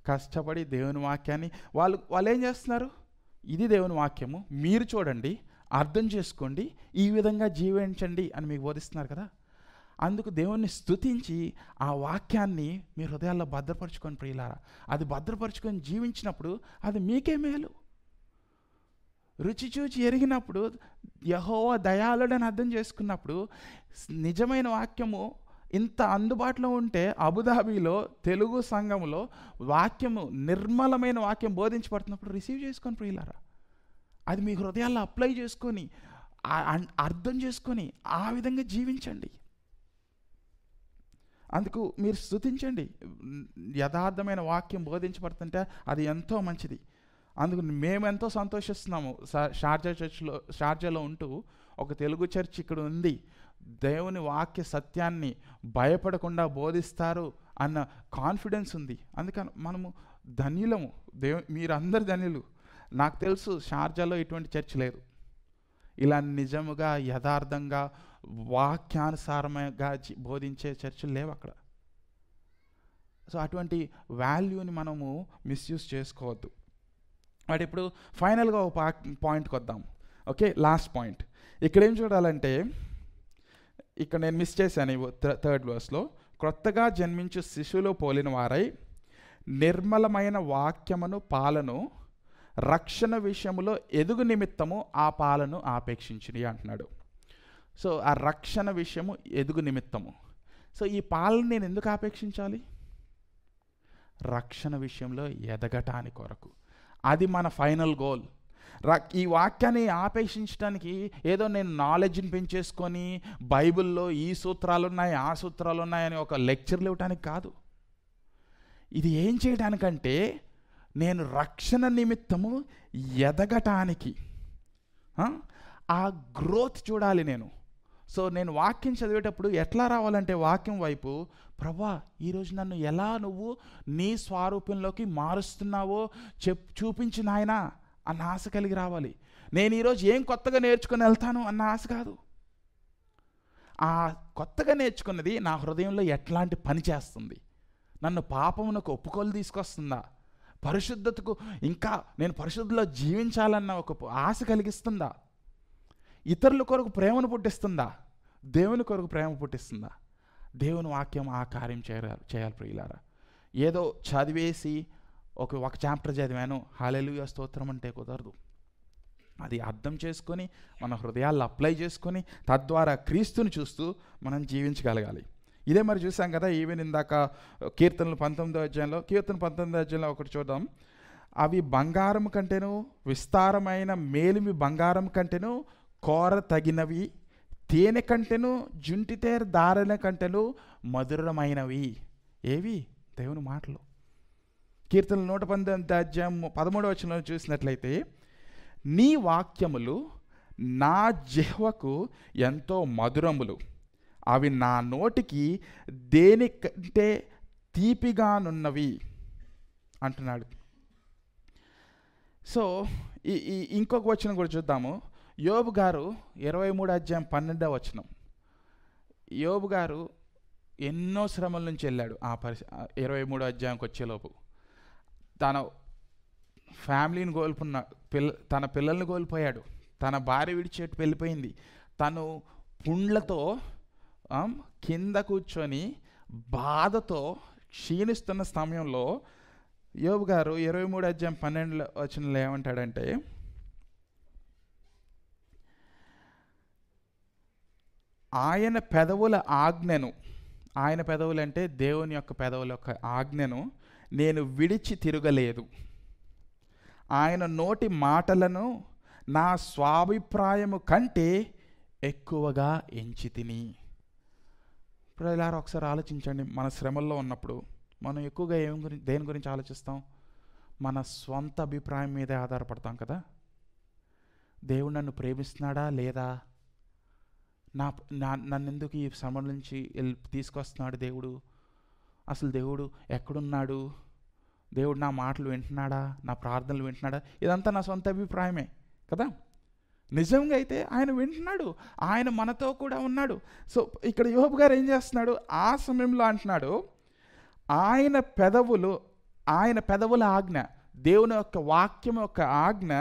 కష్టపడి దేవుని వాక్యాన్ని వాళ్ళు ఏం చేస్తున్నారు? ఇది దేవుని వాక్యము, మీరు చూడండి, అర్థం చేసుకోండి, ఈ విధంగా జీవించండి అని మీకు బోధిస్తున్నారు కదా. అందుకు దేవుణ్ణి స్తుతించి ఆ వాక్యాన్ని మీ హృదయాల్లో భద్రపరచుకొని ప్రియులారా, అది భద్రపరచుకొని జీవించినప్పుడు అది మీకే మేలు. రుచి చూచి ఎరిగినప్పుడు, యెహోవా దయాళుడని అర్థం చేసుకున్నప్పుడు, నిజమైన వాక్యము ఇంత అందుబాటులో ఉంటే అబుదాబీలో తెలుగు సంఘంలో వాక్యము, నిర్మలమైన వాక్యం బోధించబడుతున్నప్పుడు రిసీవ్ చేసుకొని ప్రియులారా, అది మీ హృదయాల్లో అప్లై చేసుకొని అర్థం చేసుకొని ఆ విధంగా జీవించండి. అందుకు మీరు స్తుతించండి. యథార్థమైన వాక్యం బోధించబడుతుంటే అది ఎంతో మంచిది. అందుకు మేము ఎంతో సంతోషిస్తున్నాము. షార్జాలో ఉంటూ ఒక తెలుగు చర్చ్ ఇక్కడ ఉంది, దేవుని వాక్య సత్యాన్ని భయపడకుండా బోధిస్తారు అన్న కాన్ఫిడెన్స్ ఉంది. అందుకని మనము ధన్యులము. మీరందరు ధన్యులు. నాకు తెలుసు షార్జాలో ఇటువంటి చర్చ్ లేదు. ఇలా నిజముగా యథార్థంగా వాక్యానుసారంగా బోధించే చర్చలు లేవు అక్కడ. సో అటువంటి వాల్యూని మనము మిస్యూజ్ చేసుకోవద్దు. బట్ ఇప్పుడు ఫైనల్గా ఒక పాయింట్కి వద్దాం. Okay, last point. ఇక్కడ ఏం చూడాలంటే, ఇక్కడ నేను మిస్ చేశాను 3rd verseలో, క్రొత్తగా జన్మించు శిశువులో పోలిన వారై నిర్మలమైన వాక్యమును పాలను రక్షణ విషయములో ఎదుగు నిమిత్తము ఆ పాలను ఆపేక్షించిని అంటున్నాడు. సో ఆ రక్షణ విషయము ఎదుగు నిమిత్తము. సో ఈ పాలను నేను ఎందుకు ఆపేక్షించాలి? రక్షణ విషయంలో ఎదగటానికి కొరకు. అది మన ఫైనల్ గోల్. ఈ వాక్యాన్ని ఆపేక్షించడానికి ఏదో నేను నాలెడ్జ్ని పెంచేసుకొని బైబిల్లో ఈ సూత్రాలు ఉన్నాయి, ఆ సూత్రాలు ఉన్నాయని ఒక లెక్చర్లు ఇవ్వటానికి కాదు. ఇది ఏం చేయడానికంటే, నేను రక్షణ నిమిత్తము ఎదగటానికి, ఆ గ్రోత్ చూడాలి నేను. సో నేను వాక్యం చదివేటప్పుడు ఎట్లా రావాలంటే, వాక్యం వైపు, ప్రభా ఈరోజు నన్ను ఎలా నువ్వు నీ స్వరూపంలోకి మారుస్తున్నావో చూపించు నాయనా అన్న ఆశ కలిగి రావాలి. నేను ఈరోజు ఏం కొత్తగా నేర్చుకొని వెళ్తాను అన్న ఆశ కాదు. ఆ కొత్తగా నేర్చుకున్నది నా హృదయంలో ఎట్లాంటి పని చేస్తుంది, నన్ను పాపమునకు ఒప్పుకోలు తీసుకొస్తుందా, పరిశుద్ధతకు ఇంకా నేను పరిశుద్ధలో జీవించాలన్న ఒక ఆశ కలిగిస్తుందా, ఇతరుల కొరకు ప్రేమను పుట్టిస్తుందా, దేవుని కొరకు ప్రేమ పుట్టిస్తుందా? దేవుని వాక్యం ఆ కార్యం చేయాలి ప్రియులారా. ఏదో చదివేసి ఒక చాప్టర్ చదివాను హల్లెలూయా స్తోత్రం అంటే కుదరదు. అది అర్థం చేసుకొని మన హృదయాల్లో అప్లై చేసుకొని తద్వారా క్రీస్తుని చూస్తూ మనం జీవించగలగాలి. ఇదే మరి చూసాం కదా, ఈవెన్ ఇందాక కీర్తనలు 19వ అధ్యాయంలో ఒకటి చూద్దాం. అవి బంగారం కంటేను విస్తారమైన మేలిమి బంగారం కంటేను కోర తగినవి, తేనె కంటేను జుంటితేర దారల కంటేను మధురమైనవి. ఏవి? దేవుని మాటలు. కీర్తనలు 119వ అధ్యాయం 13వ వచనంలో చూసినట్లయితే, నీ వాక్యములు నా జిహ్వకు ఎంతో మధురములు, అవి నా నోటికి దేనికంటే తీపిగానున్నవి అంటున్నాడు. సో ఇంకొక వచనం కూడా చూద్దాము. యోబు గారు 23వ అధ్యాయం 12వ వచనం. యోబు గారు ఎన్నో శ్రమల నుంచి వెళ్ళాడు. 23వ అధ్యాయంకి వచ్చేలోపు తన ఫ్యామిలీని కోల్పోయిన తన పిల్లల్ని కోల్పోయాడు, తన భార్య విడిచేట్టు వెళ్ళిపోయింది, తను పుండ్లతో కింద కూర్చొని బాధతో క్షీణిస్తున్న సమయంలో యోబు గారు 23వ అధ్యాయం 12వ వచనంలో ఏమంటాడంటే, ఆయన పెదవుల ఆజ్ఞను, ఆయన పెదవులు అంటే దేవుని యొక్క పెదవుల యొక్క ఆజ్ఞను నేను విడిచి తిరగలేదు. ఆయన నోటి మాటలను నా స్వాభిప్రాయము కంటే ఎక్కువగా ఎంచి తిని. ఇప్పుడు ఇలా ఒకసారి ఆలోచించండి, మన శ్రమల్లో ఉన్నప్పుడు మనం ఎక్కువగా దేని గురించి ఆలోచిస్తాం? మన స్వంత అభిప్రాయం మీదే ఆధారపడతాం కదా. దేవుడు నన్ను ప్రేమిస్తున్నాడా లేదా, నన్ను ఎందుకు ఈ శ్రమ నుంచి తీసుకొస్తున్నాడు దేవుడు, అసలు దేవుడు ఎక్కడున్నాడు, దేవుడు నా మాటలు వింటున్నాడా, నా ప్రార్థనలు వింటున్నాడా, ఇదంతా నా సొంత అభిప్రాయమే కదా. నిజంగా అయితే ఆయన వింటున్నాడు, ఆయన మనతో కూడా ఉన్నాడు. సో ఇక్కడ యోబు గారు ఏం చేస్తున్నాడు, ఆ సమయంలో అంటున్నాడు ఆయన పెదవుల ఆజ్ఞ, దేవుని యొక్క వాక్యం యొక్క ఆజ్ఞ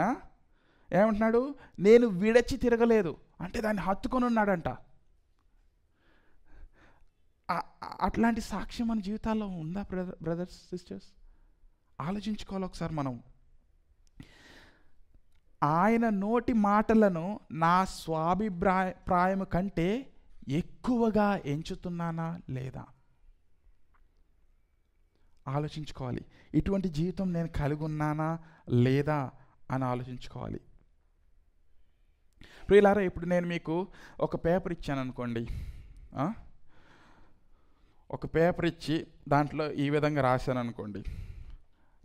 ఏమంటున్నాడు, నేను విడచి తిరగలేదు అంటే దాన్ని హత్తుకొని ఉన్నాడంట. అట్లాంటి సాక్ష్యం మన జీవితాల్లో ఉందా బ్రదర్స్ సిస్టర్స్? ఆలోచించుకోవాలి ఒకసారి మనం. ఆయన నోటి మాటలను నా స్వాభిప్రాయము కంటే ఎక్కువగా ఎంచుతున్నానా లేదా ఆలోచించుకోవాలి. ఇటువంటి జీవితం నేను కలిగి ఉన్నానా లేదా అని ఆలోచించుకోవాలి. ప్రియులారా, ఇప్పుడు నేను మీకు ఒక పేపర్ ఇచ్చాను అనుకోండి, ఒక పేపర్ ఇచ్చి దాంట్లో ఈ విధంగా రాశాను అనుకోండి,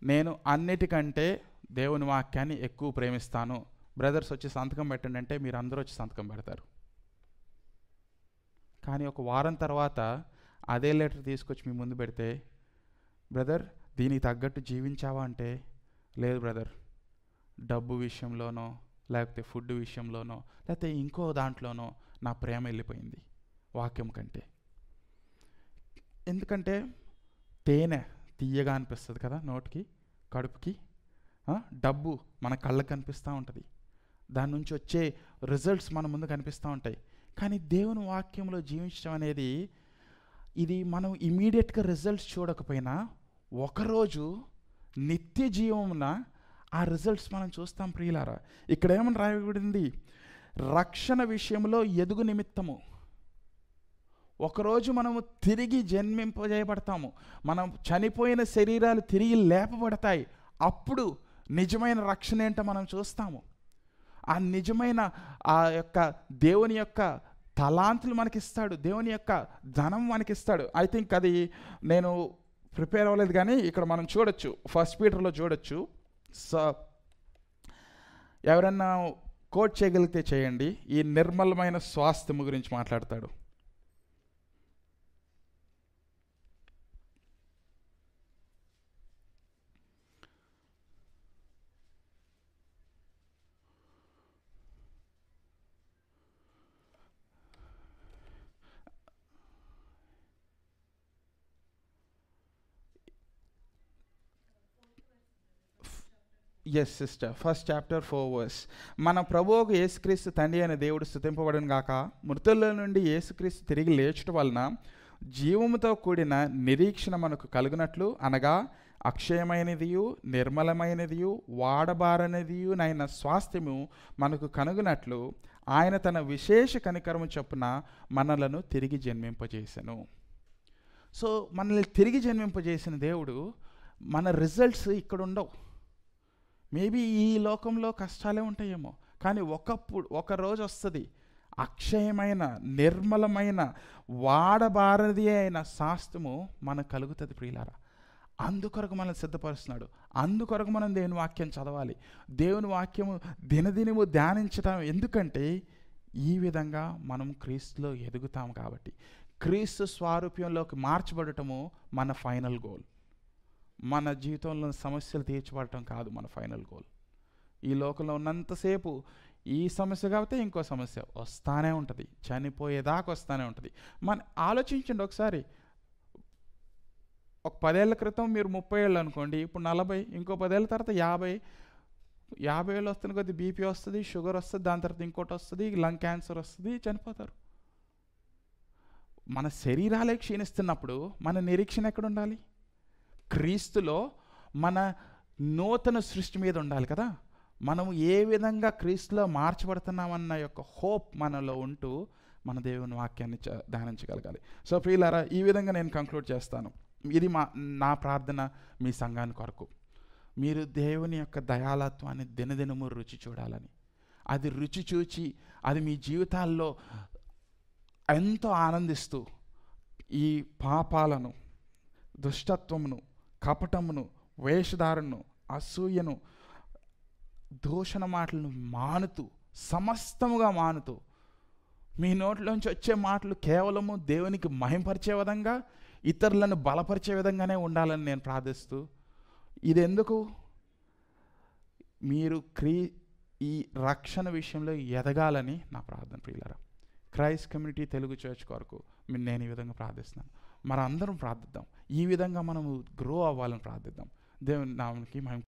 నేను అన్నిటికంటే దేవుని వాక్యాన్ని ఎక్కువ ప్రేమిస్తాను, బ్రదర్స్ వచ్చి సంతకం పెట్టండి అంటే మీరు అందరూ వచ్చి సంతకం పెడతారు. కానీ ఒక వారం తర్వాత అదే లెటర్ తీసుకొచ్చి మీ ముందు పెడితే, బ్రదర్ దీనికి తగ్గట్టు జీవించావా అంటే, లేదు బ్రదర్, డబ్బు విషయంలోనో లేకపోతే ఫుడ్ విషయంలోనో లేకపోతే ఇంకో దాంట్లోనో నా ప్రేమ వెళ్ళిపోయింది వాక్యం కంటే. ఎందుకంటే తేనె తీయగా అనిపిస్తుంది కదా నోటికి, కడుపుకి. డబ్బు మన కళ్ళకు కనిపిస్తూ ఉంటుంది, దాని నుంచి వచ్చే రిజల్ట్స్ మన ముందు కనిపిస్తూ ఉంటాయి. కానీ దేవుని వాక్యంలో జీవించడం అనేది, ఇది మనం ఇమీడియట్గా రిజల్ట్స్ చూడకపోయినా ఒకరోజు నిత్య జీవమున ఆ రిజల్ట్స్ మనం చూస్తాం ప్రియులారా. ఇక్కడ ఏమని రాయబడింది, రక్షణ విషయంలో ఎదుగు నిమిత్తము. ఒకరోజు మనము తిరిగి జన్మింపజేయబడతాము, మనం చనిపోయిన శరీరాలు తిరిగి లేపబడతాయి. అప్పుడు నిజమైన రక్షణ ఏంటో మనం చూస్తాము. ఆ నిజమైన ఆ యొక్క దేవుని యొక్క తలాంతులు మనకిస్తాడు, దేవుని యొక్క ధనం మనకిస్తాడు. ఐ థింక్ అది నేను ప్రిపేర్ అవ్వలేదు కానీ ఇక్కడ మనం చూడొచ్చు, 1 పీటర్లో చూడొచ్చు. సో ఎవరన్నా కోట్ చేయగలిగితే చేయండి. ఈ నిర్మలమైన స్వాస్థ్యము గురించి మాట్లాడతాడు. Yes sister, 1 chapter 4 verse. మన ప్రభువుకు యేసుక్రీస్తు తండ్రి అయిన దేవుడు స్తుతింపబడును గాక. మృతుల నుండి యేసుక్రీస్తు తిరిగి లేచడం వలన జీవముతో కూడిన నిరీక్షణ మనకు కలుగునట్లు, అనగా అక్షయమైనదియు నిర్మలమైనదియు వాడబారనిదియు నైన స్వాస్థ్యము మనకు కనుగొనట్లు ఆయన తన విశేష కనికరము చొప్పున మనలను తిరిగి జన్మింపజేసెను. సో మనల్ని తిరిగి జన్మింపజేసిన దేవుడు, మన రిజల్ట్స్ ఇక్కడ ఉండవు. మేబీ ఈ లోకంలో కష్టాలే ఉంటాయేమో, కానీ ఒక రోజు వస్తుంది, అక్షయమైన నిర్మలమైన వాడబారది అయిన శాస్త్రము మనకు కలుగుతుంది ప్రియులారా. అందుకొరకు మనల్ని సిద్ధపరుస్తున్నాడు. అందుకొరకు మనం దేవుని వాక్యం చదవాలి, దేవుని వాక్యము దినదినము ధ్యానించటం. ఎందుకంటే ఈ విధంగా మనం క్రీస్తులో ఎదుగుతాం కాబట్టి. క్రీస్తు స్వారూప్యంలోకి మార్చబడటము మన ఫైనల్ గోల్. మన జీవితంలో సమస్యలు తీర్చబడటం కాదు మన ఫైనల్ గోల్. ఈ లోకంలో ఉన్నంతసేపు ఈ సమస్య కాబట్టి ఇంకో సమస్య వస్తానే ఉంటుంది, చనిపోయేదాకా వస్తూనే ఉంటుంది. ఆలోచించండి ఒకసారి, ఒక 10 ఏళ్ల క్రితం మీరు 30 ఏళ్ళు అనుకోండి, ఇప్పుడు 40, ఇంకో 10 ఏళ్ళ తర్వాత 50 ఏళ్ళు వస్తున్న కొద్ది బీపీ వస్తుంది, షుగర్ వస్తుంది, దాని తర్వాత ఇంకోటి వస్తుంది, లంగ్ క్యాన్సర్ వస్తుంది, చనిపోతారు. మన శరీరాలే క్షీణిస్తున్నప్పుడు మన నిరీక్షణ ఎక్కడ ఉండాలి? క్రీస్తులో మన నూతన సృష్టి మీద ఉండాలి కదా. మనము ఏ విధంగా క్రీస్తులో మార్చబడుతున్నామన్న యొక్క హోప్ మనలో ఉంటూ మన దేవుని వాక్యాన్ని ధ్యానించగలగాలి. సో ప్రియులారా, ఈ విధంగా నేను కంక్లూడ్ చేస్తాను. ఇది నా ప్రార్థన మీ సంఘాన్ని కొరకు. మీరు దేవుని యొక్క దయాళత్వాన్ని దినదినము రుచి చూడాలని, అది రుచి చూచి అది మీ జీవితాల్లో ఎంతో ఆనందిస్తూ ఈ పాపాలను, దుష్టత్వమును, కపటమును, వేషధారణను, అసూయను, దూషణ మాటలను మానుతూ, సమస్తముగా మానుతూ, మీ నోట్లోంచి వచ్చే మాటలు కేవలము దేవునికి మహింపరిచే విధంగా, ఇతరులను బలపరిచే విధంగానే ఉండాలని నేను ప్రార్థిస్తూ, ఇది ఎందుకు? మీరు ఈ రక్షణ విషయంలో ఎదగాలని నా ప్రార్థన ప్రియులారా. క్రైస్ట్ కమ్యూనిటీ తెలుగు చర్చ్ కొరకు నేను ఈ విధంగా ప్రార్థిస్తున్నాను. మనందరం ప్రార్థిద్దాం. ఈ విధంగా మనము గ్రో అవ్వాలని ప్రార్థిద్దాం. దేవుని నామానికి మహిమ